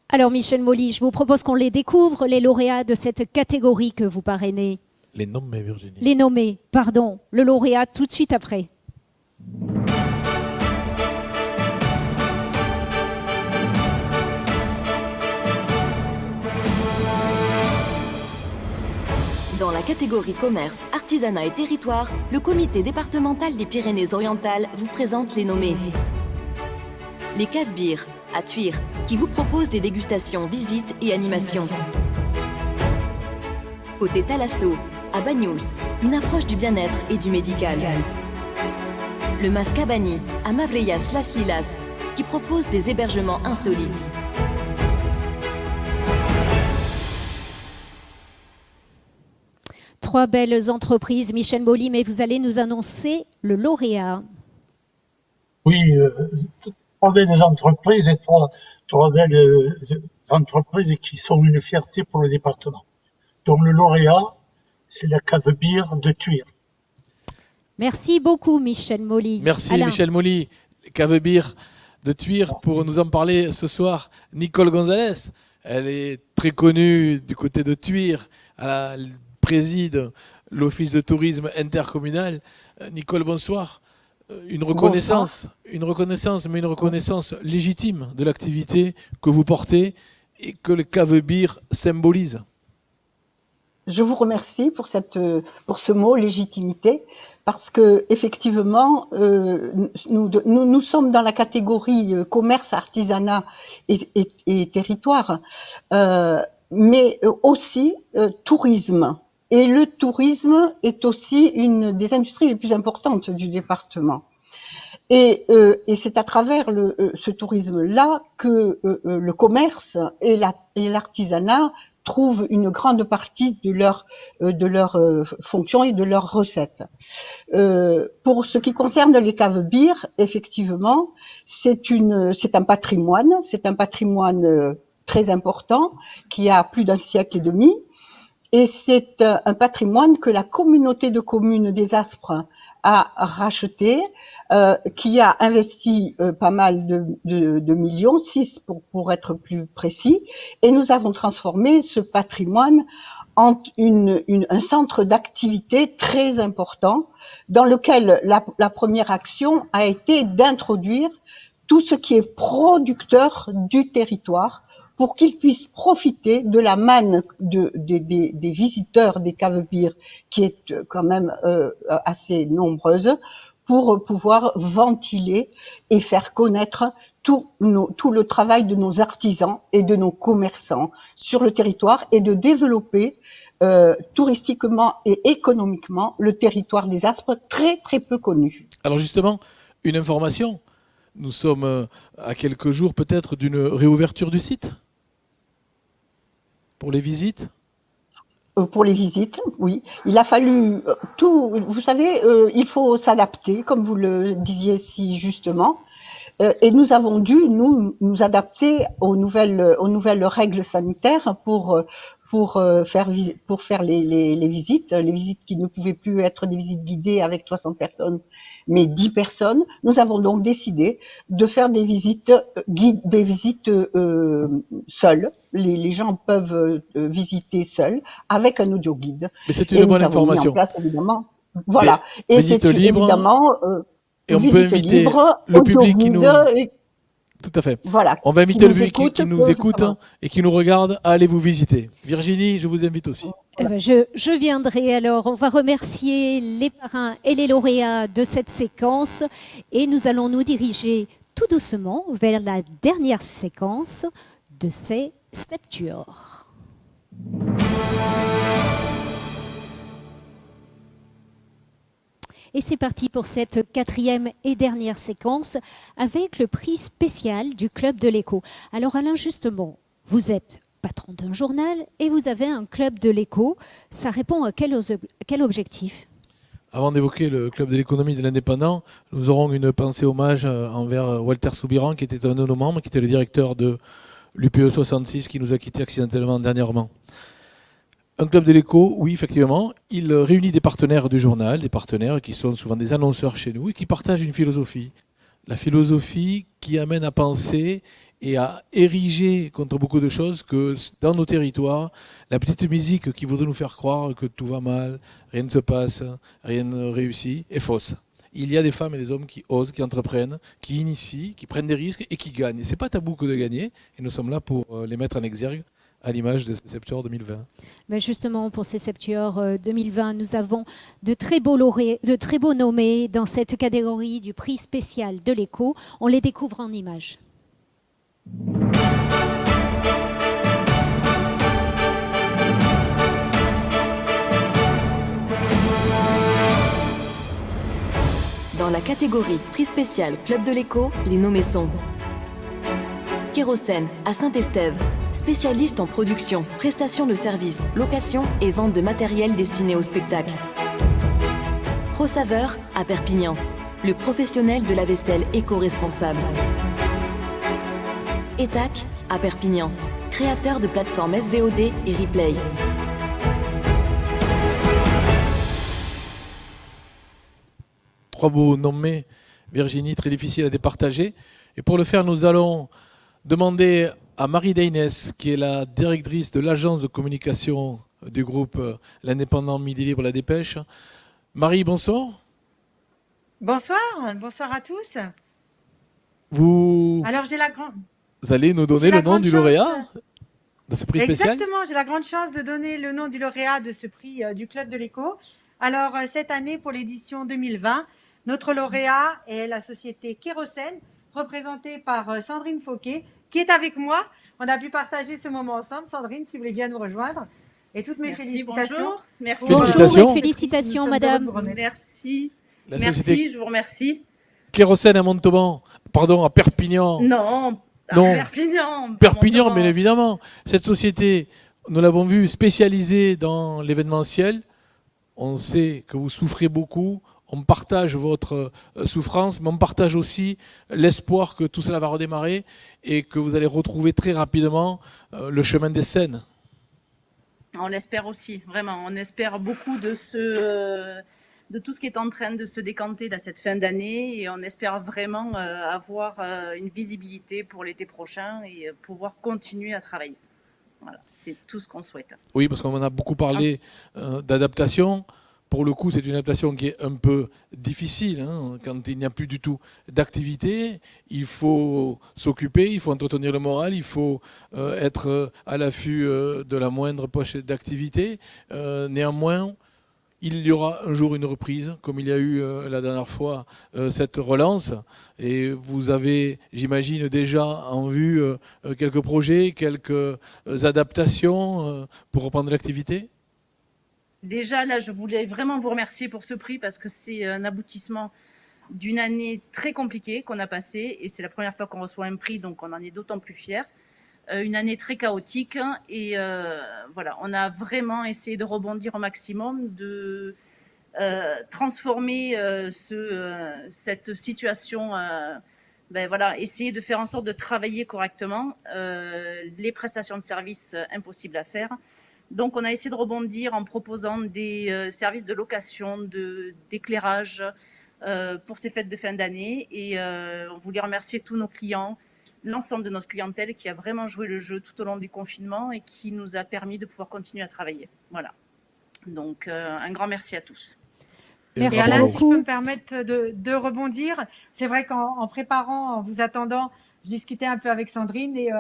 Alors Michel Molly, je vous propose qu'on les découvre, les lauréats de cette catégorie que vous parrainez. Les nommés, Virginie. Les nommés, pardon. Le lauréat tout de suite après. Dans la catégorie commerce, artisanat et territoire, le comité départemental des Pyrénées-Orientales vous présente les nommés. Les caves bières à Thuir, qui vous proposent des dégustations, visites et animations. Côté Talasso, à Banyuls, une approche du bien-être et du médical. Le Mascabani, à Mavreias Las Lilas, qui propose des hébergements insolites. Trois belles entreprises, Michel Molly, mais vous allez nous annoncer le lauréat. Oui, trois belles entreprises et trois belles entreprises qui sont une fierté pour le département. Donc le lauréat, c'est la cave bière de Thuir. Merci beaucoup, Michel Molly. Merci Alain. Michel Molly, cave bière de Thuir. Pour nous en parler ce soir, Nicole Gonzalez. Elle est très connue du côté de Thuir. Elle préside l'office de tourisme intercommunal. Nicole, bonsoir. Une reconnaissance, mais une reconnaissance légitime de l'activité que vous portez et que le cave bière symbolise. Je vous remercie pour ce mot légitimité, parce que effectivement, nous sommes dans la catégorie commerce, artisanat et territoire, mais aussi tourisme. Et le tourisme est aussi une des industries les plus importantes du département. Et c'est à travers ce tourisme-là que le commerce et l'artisanat trouvent une grande partie de leur fonction et de leurs recettes. Pour ce qui concerne les caves bières, effectivement, c'est un patrimoine très important qui a plus d'un siècle et demi. Et c'est un patrimoine que la communauté de communes des Aspres a racheté, qui a investi pas mal de millions, 6 pour être plus précis, et nous avons transformé ce patrimoine en un centre d'activité très important, dans lequel la première action a été d'introduire tout ce qui est producteur du territoire, pour qu'ils puissent profiter de la manne des visiteurs des caves bières, qui est quand même assez nombreuse, pour pouvoir ventiler et faire connaître tout le travail de nos artisans et de nos commerçants sur le territoire et de développer touristiquement et économiquement le territoire des Aspres, très très peu connu. Alors justement, une information, nous sommes à quelques jours peut-être d'une réouverture du site pour les visites. Pour les visites, oui. Il a fallu tout. Vous savez, il faut s'adapter, comme vous le disiez si justement. Et nous avons dû nous adapter aux nouvelles règles sanitaires pour faire les visites qui ne pouvaient plus être des visites guidées avec 300 personnes, mais 10 personnes. Nous avons donc décidé de faire des visites seules. Les gens peuvent visiter seuls avec un audio guide. Mais c'est une bonne information. Mis en place, évidemment. Voilà. Et visite libre. Évidemment. Et on peut inviter le public qui nous... Tout à fait. Voilà. On va inviter le public qui nous écoute et qui nous regarde à aller vous visiter. Virginie, je vous invite aussi. Je viendrai alors. On va remercier les parrains et les lauréats de cette séquence et nous allons nous diriger tout doucement vers la dernière séquence de ces Step-Tuors. Et c'est parti pour cette 4e et dernière séquence avec le prix spécial du Club de l'Écho. Alors Alain, justement, vous êtes patron d'un journal et vous avez un Club de l'Écho. Ça répond à quel objectif ? Avant d'évoquer le Club de l'économie de l'indépendant, nous aurons une pensée hommage envers Walter Soubiran, qui était un de nos membres, qui était le directeur de l'UPE 66, qui nous a quittés accidentellement dernièrement. Un Club de l'Écho, oui, effectivement, il réunit des partenaires du journal, des partenaires qui sont souvent des annonceurs chez nous et qui partagent une philosophie. La philosophie qui amène à penser et à ériger contre beaucoup de choses que dans nos territoires, la petite musique qui voudrait nous faire croire que tout va mal, rien ne se passe, rien ne réussit, est fausse. Il y a des femmes et des hommes qui osent, qui entreprennent, qui initient, qui prennent des risques et qui gagnent. Et c'est pas tabou que de gagner et nous sommes là pour les mettre en exergue, à l'image de ces Step-Tuors 2020. Mais justement, pour ces Step-Tuors 2020, nous avons de très beaux nommés dans cette catégorie du prix spécial de l'Écho. On les découvre en images. Dans la catégorie prix spécial Club de l'Écho, les nommés sont Kérosène à Saint-Estève, spécialiste en production, prestation de services, location et vente de matériel destiné au spectacle. ProSaveur à Perpignan, le professionnel de la vaisselle éco-responsable. ETAC à Perpignan, créateur de plateformes SVOD et Replay. Trois beaux nommés, Virginie, très difficile à départager. Et pour le faire, nous allons demander à Marie Deynès, qui est la directrice de l'agence de communication du groupe L'Indépendant, Midi Libre, La Dépêche. Marie, bonsoir. Bonsoir à tous. Alors Vous allez nous donner le nom du lauréat de ce prix spécial ? Exactement, j'ai la grande chance de donner le nom du lauréat de ce prix du Club de l'Écho. Alors cette année, pour l'édition 2020, notre lauréat est la société Kérosène, représentée par Sandrine Fauquet, qui est avec moi. On a pu partager ce moment ensemble. Sandrine, si vous voulez bien nous rejoindre. Et toutes mes félicitations. Bonjour. Merci. Bonjour et félicitations, madame. Merci. Je vous remercie. Kérosène à Montauban, pardon, à Perpignan. Non. Perpignan. Perpignan, bien évidemment. Cette société, nous l'avons vu, spécialisée dans l'événementiel. On sait que vous souffrez beaucoup. On partage votre souffrance, mais on partage aussi l'espoir que tout cela va redémarrer et que vous allez retrouver très rapidement le chemin des scènes. On l'espère aussi, vraiment. On espère beaucoup de tout ce qui est en train de se décanter à cette fin d'année et on espère vraiment avoir une visibilité pour l'été prochain et pouvoir continuer à travailler. Voilà, c'est tout ce qu'on souhaite. Oui, parce qu'on en a beaucoup parlé d'adaptation. Pour le coup, c'est une adaptation qui est un peu difficile. Quand il n'y a plus du tout d'activité, il faut s'occuper, il faut entretenir le moral, il faut être à l'affût de la moindre poche d'activité. Néanmoins, il y aura un jour une reprise, comme il y a eu la dernière fois cette relance. Et vous avez, j'imagine, déjà en vue quelques projets, quelques adaptations pour reprendre l'activité ? Déjà, là, je voulais vraiment vous remercier pour ce prix parce que c'est un aboutissement d'une année très compliquée qu'on a passée et c'est la première fois qu'on reçoit un prix, donc on en est d'autant plus fiers. une année très chaotique et voilà, on a vraiment essayé de rebondir au maximum, de transformer cette situation, voilà, essayer de faire en sorte de travailler correctement, les prestations de services impossibles à faire. Donc on a essayé de rebondir en proposant des services de location, d'éclairage pour ces fêtes de fin d'année et on voulait remercier tous nos clients, l'ensemble de notre clientèle qui a vraiment joué le jeu tout au long du confinement et qui nous a permis de pouvoir continuer à travailler. Voilà. Donc un grand merci à tous. Merci et Alain, beaucoup. si je peux me permettre de rebondir, c'est vrai qu'en préparant, en vous attendant, je discutais un peu avec Sandrine et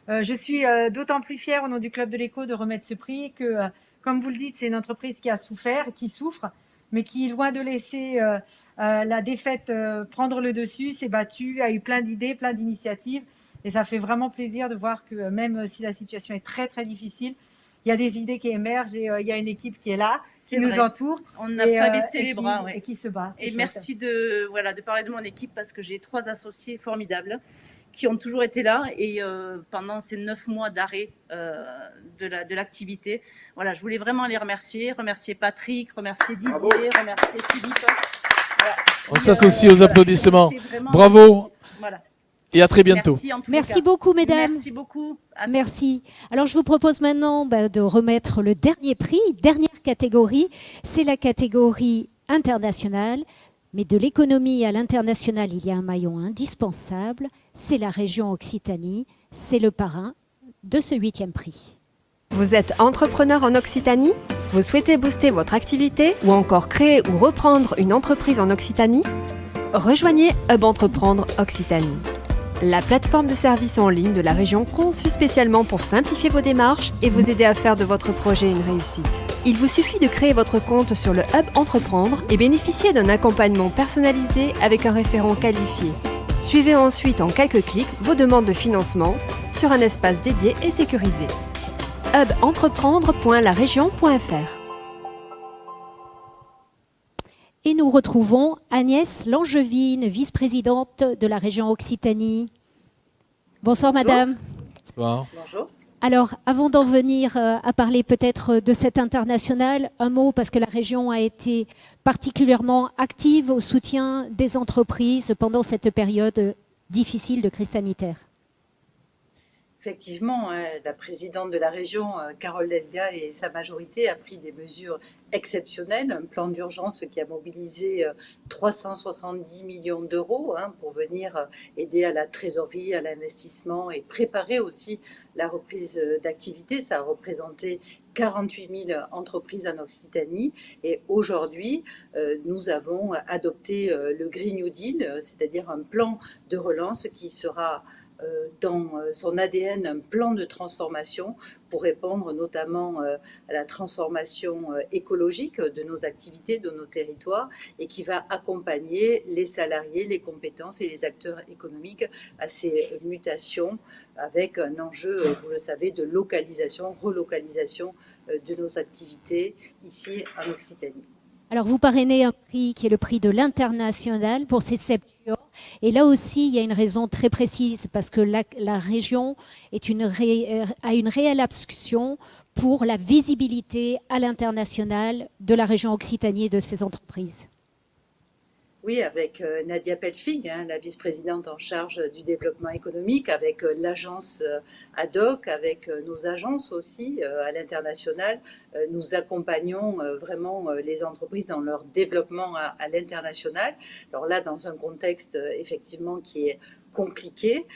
je suis d'autant plus fière au nom du Club de l'Éco de remettre ce prix que, comme vous le dites, c'est une entreprise qui a souffert, qui souffre, mais qui, loin de laisser la défaite prendre le dessus, s'est battue, a eu plein d'idées, plein d'initiatives. Et ça fait vraiment plaisir de voir que même si la situation est très, très difficile, il y a des idées qui émergent et il y a une équipe qui est là, qui nous entoure. On n'a pas baissé et les bras. Ouais. Et qui se bat. Et merci de parler de mon équipe parce que j'ai 3 associés formidables qui ont toujours été là et pendant ces 9 mois d'arrêt de l'activité. Voilà, je voulais vraiment les remercier Patrick, remercier Didier, remercier Philippe. Voilà. On s'associe aux applaudissements. Bravo. Voilà. Et à très bientôt. Merci beaucoup, mesdames. Merci beaucoup. Merci. Alors, je vous propose maintenant de remettre le dernier prix, dernière catégorie. C'est la catégorie internationale. Mais de l'économie à l'international, il y a un maillon indispensable. C'est la région Occitanie. C'est le parrain de ce 8e prix. Vous êtes entrepreneur en Occitanie ? Vous souhaitez booster votre activité ou encore créer ou reprendre une entreprise en Occitanie ? Rejoignez Hub Entreprendre Occitanie. La plateforme de services en ligne de la région conçue spécialement pour simplifier vos démarches et vous aider à faire de votre projet une réussite. Il vous suffit de créer votre compte sur le Hub Entreprendre et bénéficier d'un accompagnement personnalisé avec un référent qualifié. Suivez ensuite en quelques clics vos demandes de financement sur un espace dédié et sécurisé. hubentreprendre.laregion.fr. Et nous retrouvons Agnès Langevine, vice-présidente de la région Occitanie. Bonsoir, madame. Bonsoir. Bonjour. Alors, avant d'en venir à parler peut-être de cet international, un mot parce que la région a été particulièrement active au soutien des entreprises pendant cette période difficile de crise sanitaire. Effectivement, la présidente de la région, Carole Delga, et sa majorité a pris des mesures exceptionnelles, un plan d'urgence qui a mobilisé 370 millions d'euros pour venir aider à la trésorerie, à l'investissement et préparer aussi la reprise d'activité. Ça a représenté 48 000 entreprises en Occitanie et aujourd'hui, nous avons adopté le Green New Deal, c'est-à-dire un plan de relance qui sera dans son ADN un plan de transformation pour répondre notamment à la transformation écologique de nos activités, de nos territoires et qui va accompagner les salariés, les compétences et les acteurs économiques à ces mutations avec un enjeu, vous le savez, de localisation, relocalisation de nos activités ici en Occitanie. Alors, vous parrainez un prix qui est le prix de l'international pour ces septuors. Et là aussi, il y a une raison très précise parce que la région a une réelle action pour la visibilité à l'international de la région Occitanie et de ses entreprises. Oui, avec Nadia Pelfig, la vice-présidente en charge du développement économique, avec l'agence ADOC, avec nos agences aussi à l'international. Nous accompagnons vraiment les entreprises dans leur développement à l'international. Alors là, dans un contexte effectivement qui est compliqué.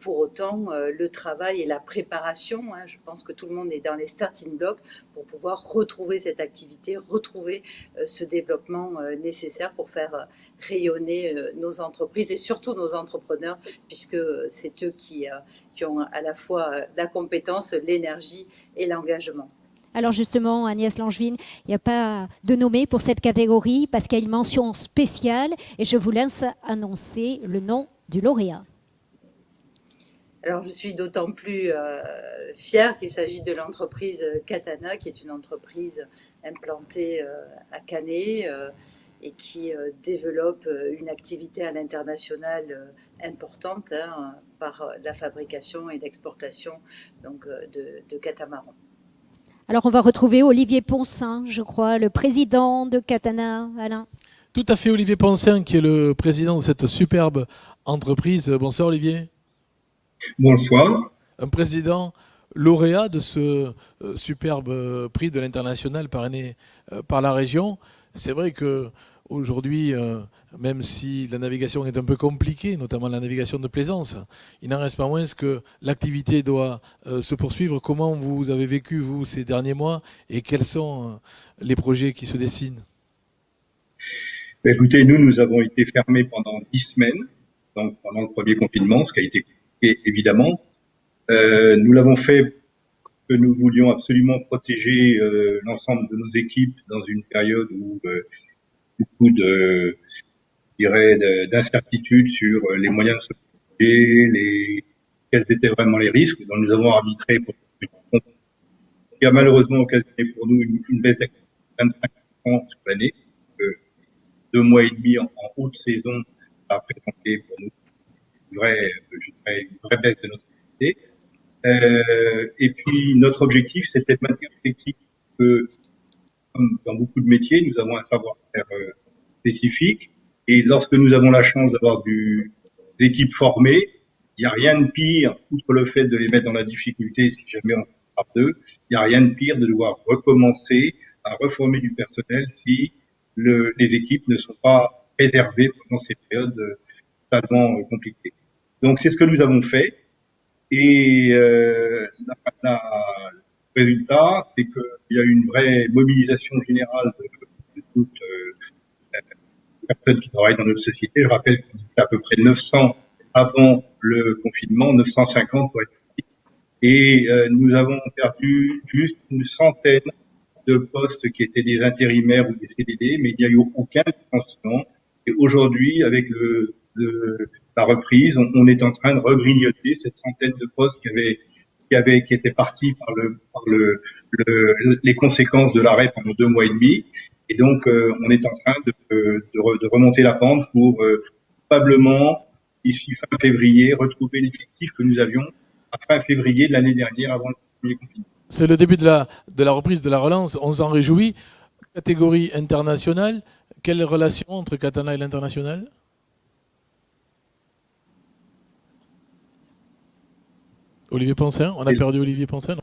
Pour autant, le travail et la préparation, je pense que tout le monde est dans les starting blocks pour pouvoir retrouver cette activité, retrouver ce développement nécessaire pour faire rayonner nos entreprises et surtout nos entrepreneurs, puisque c'est eux qui ont à la fois la compétence, l'énergie et l'engagement. Alors justement, Agnès Langevine, il n'y a pas de nommé pour cette catégorie parce qu'il y a une mention spéciale et je vous laisse annoncer le nom du lauréat. Alors, je suis d'autant plus fière qu'il s'agit de l'entreprise Katana, qui est une entreprise implantée à Canet et qui développe une activité à l'international importante par la fabrication et l'exportation donc, de catamarans. Alors on va retrouver Olivier Poncin, je crois, le président de Catana, Alain. Tout à fait, Olivier Poncin, qui est le président de cette superbe entreprise. Bonsoir Olivier. Bonsoir. Un président lauréat de ce superbe prix de l'international parrainé par la région. C'est vrai que aujourd'hui, même si la navigation est un peu compliquée, notamment la navigation de plaisance, il n'en reste pas moins que l'activité doit se poursuivre. Comment vous avez vécu, vous, ces derniers mois, et quels sont les projets qui se dessinent? Écoutez, nous avons été fermés pendant 10 semaines, donc pendant le premier confinement, ce qui a été compliqué, évidemment. Nous l'avons fait parce que nous voulions absolument protéger l'ensemble de nos équipes dans une période où beaucoup d'incertitudes sur les moyens de se protéger, quels étaient vraiment les risques. Donc nous avons arbitré pour qui a malheureusement occasionné pour nous une baisse d'activité de 25% sur l'année. 2 mois et demi en haute saison a présenté pour nous une vraie baisse de notre activité. Et puis notre objectif, c'était de maintenir l'effectif que, comme dans beaucoup de métiers, nous avons un savoir-faire spécifique. Et lorsque nous avons la chance d'avoir des équipes formées, il n'y a rien de pire, outre le fait de les mettre dans la difficulté si jamais on se frappe d'eux, il n'y a rien de pire de devoir recommencer à reformer du personnel si les équipes ne sont pas préservées pendant ces périodes totalement compliquées. Donc c'est ce que nous avons fait. Et le résultat, c'est qu'il y a eu une vraie mobilisation générale de toutes les personnes qui travaillent dans notre société. Je rappelle qu'il y a à peu près 900 avant le confinement, 950 pour être précis. Et nous avons perdu juste une centaine de postes qui étaient des intérimaires ou des CDD, mais il n'y a eu aucun licenciement. Et aujourd'hui, avec la reprise, on est en train de regrignoter cette centaine de postes qui étaient partis par les conséquences de l'arrêt pendant 2 mois et demi. Et donc, on est en train de remonter la pente pour probablement, ici fin février, retrouver l'effectif que nous avions à fin février de l'année dernière avant le premier confinement. C'est le début de la reprise, de la relance. On s'en réjouit. Catégorie internationale, quelle relation entre Catana et l'international? Olivier Poncin, on a perdu Olivier Poncin, non?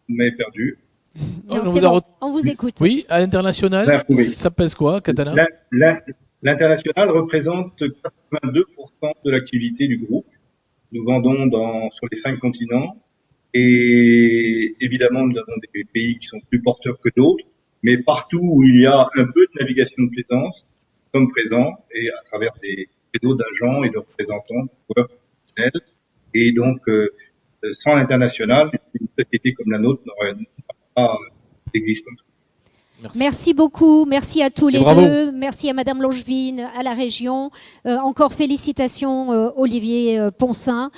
Vous m'avez perdu. Non, bon, on vous écoute. Oui, à l'international, oui. Ça pèse quoi, Catana? L'international représente 82% de l'activité du groupe. Nous vendons sur les 5 continents. Et évidemment, nous avons des pays qui sont plus porteurs que d'autres, mais partout où il y a un peu de navigation de plaisance, nous sommes présents et à travers des réseaux d'agents et de représentants professionnels. Et donc, sans l'international, une société comme la nôtre n'aurait pas d'existence. Merci beaucoup, merci à tous les bravo. deux, merci à Madame Langevin, à la région. Encore félicitations Olivier Poncin.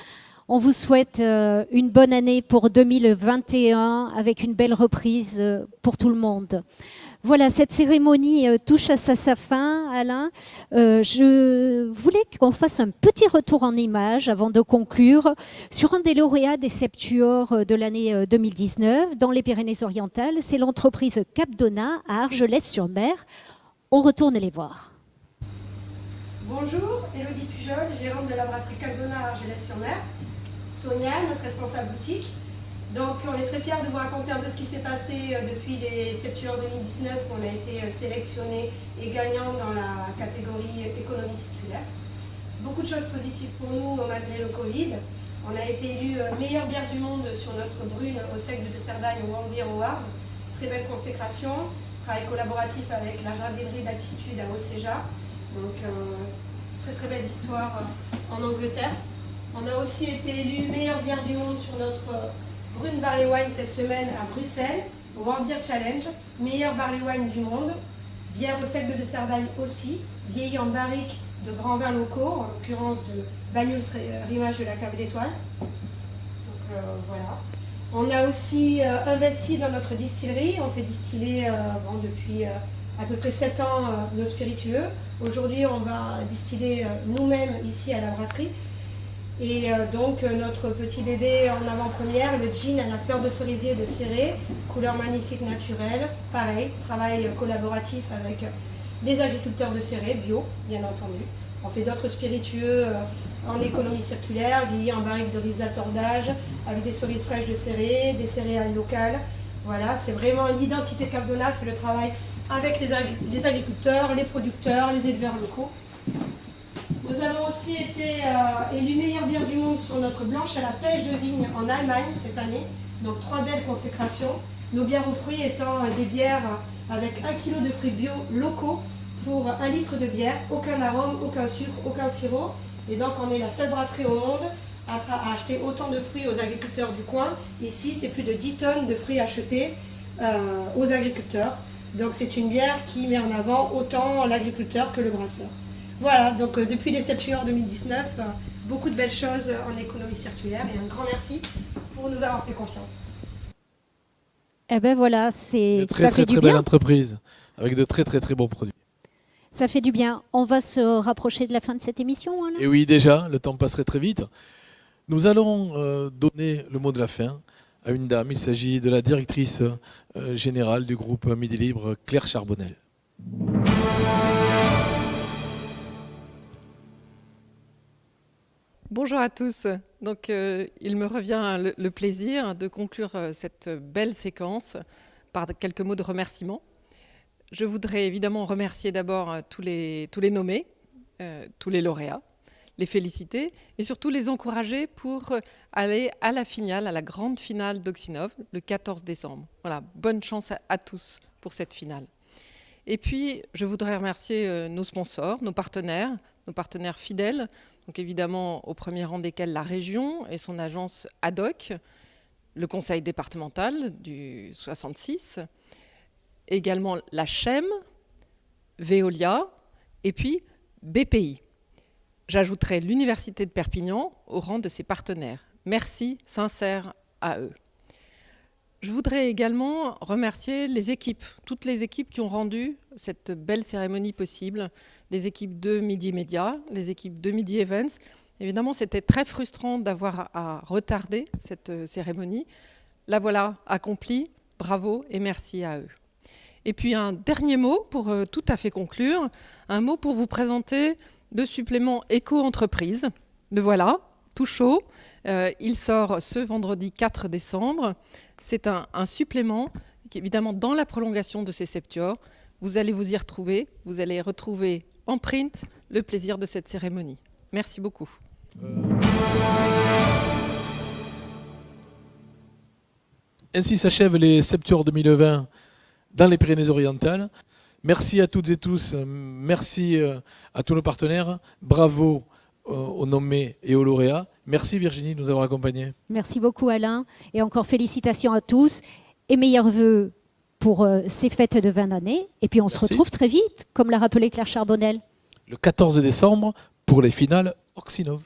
On vous souhaite une bonne année pour 2021 avec une belle reprise pour tout le monde. Voilà, cette cérémonie touche à sa fin, Alain. Je voulais qu'on fasse un petit retour en images avant de conclure sur un des lauréats des Septuors de l'année 2019 dans les Pyrénées-Orientales. C'est l'entreprise Capdona à Argelès-sur-Mer. On retourne les voir. Bonjour, Élodie Pujol, gérante de la brasserie Capdona à Argelès-sur-Mer. Sonia, notre responsable boutique. Donc on est très fiers de vous raconter un peu ce qui s'est passé depuis les Septuors 2019 où on a été sélectionné et gagnant dans la catégorie économie circulaire. Beaucoup de choses positives pour nous malgré le Covid. On a été élu meilleure bière du monde sur notre brune au seigle de Cerdagne au World Beer Award. Très belle consécration, travail collaboratif avec la jardinerie d'altitude à Océja. Donc très très belle victoire en Angleterre. On a aussi été élu meilleure bière du monde sur notre Brune Barley Wine cette semaine à Bruxelles, au World Beer Challenge, meilleure barley wine du monde, bière au seigle de Cerdagne aussi, vieillie en barrique de grands vins locaux, en l'occurrence de Banyuls-Rimages de la Cave d'Étoile. Donc voilà. On a aussi investi dans notre distillerie, on fait distiller depuis à peu près 7 ans nos spiritueux. Aujourd'hui, on va distiller nous-mêmes ici à la brasserie. Et donc notre petit bébé en avant-première, le gin à la fleur de cerisier de Céré, couleur magnifique naturelle. Pareil, travail collaboratif avec des agriculteurs de Céré, bio bien entendu. On fait d'autres spiritueux en économie circulaire, vieillis en barrique de riz à tordage, avec des cerises fraîches de Céré, des céréales locales. Voilà, c'est vraiment l'identité Capdona, c'est le travail avec les agriculteurs, les producteurs, les éleveurs locaux. Nous avons aussi été élus meilleure bière du monde sur notre blanche à la pêche de vigne en Allemagne cette année. Donc 3 belles consécrations. Nos bières aux fruits étant des bières avec 1 kg de fruits bio locaux pour 1 litre de bière. Aucun arôme, aucun sucre, aucun sirop. Et donc on est la seule brasserie au monde à acheter autant de fruits aux agriculteurs du coin. Ici, c'est plus de 10 tonnes de fruits achetés aux agriculteurs. Donc c'est une bière qui met en avant autant l'agriculteur que le brasseur. Voilà, donc depuis les Septuors 2019, beaucoup de belles choses en économie circulaire et un grand merci pour nous avoir fait confiance. Eh ben voilà, c'est Très très très belle entreprise avec de très très très bons produits. Ça fait du bien. On va se rapprocher de la fin de cette émission, Alain. Et oui, déjà, le temps passerait très vite. Nous allons donner le mot de la fin à une dame. Il s'agit de la directrice générale du groupe Midi Libre, Claire Charbonnel. Bonjour à tous. Donc, il me revient le plaisir de conclure cette belle séquence par quelques mots de remerciement. Je voudrais évidemment remercier d'abord tous les nommés, tous les lauréats, les féliciter et surtout les encourager pour aller à la finale, à la grande finale d'Oxinov le 14 décembre. Voilà, bonne chance à tous pour cette finale. Et puis, je voudrais remercier nos sponsors, nos partenaires fidèles, donc évidemment au premier rang desquels la région et son agence ADOC, le conseil départemental du 66, également la CHEM, Veolia et puis BPI. J'ajouterai l'Université de Perpignan au rang de ses partenaires. Merci sincère à eux. Je voudrais également remercier les équipes, toutes les équipes qui ont rendu cette belle cérémonie possible, les équipes de Midi Média, les équipes de Midi Events. Évidemment, c'était très frustrant d'avoir à retarder cette cérémonie. La voilà accomplie, bravo et merci à eux. Et puis un dernier mot pour tout à fait conclure, un mot pour vous présenter le supplément éco-entreprise. Le voilà, tout chaud. Il sort ce vendredi 4 décembre. C'est un supplément qui, évidemment, dans la prolongation de ces Septuors, vous allez vous y retrouver. Vous allez retrouver en print le plaisir de cette cérémonie. Merci beaucoup. Ainsi s'achèvent les Septuors 2020 dans les Pyrénées-Orientales. Merci à toutes et tous, merci à tous nos partenaires, bravo aux nommés et aux lauréats. Merci Virginie de nous avoir accompagnés. Merci beaucoup Alain et encore félicitations à tous et meilleurs vœux pour ces fêtes de 20 années. Et puis on se retrouve très vite, comme l'a rappelé Claire Charbonnel. Le 14 décembre pour les finales Oxinov.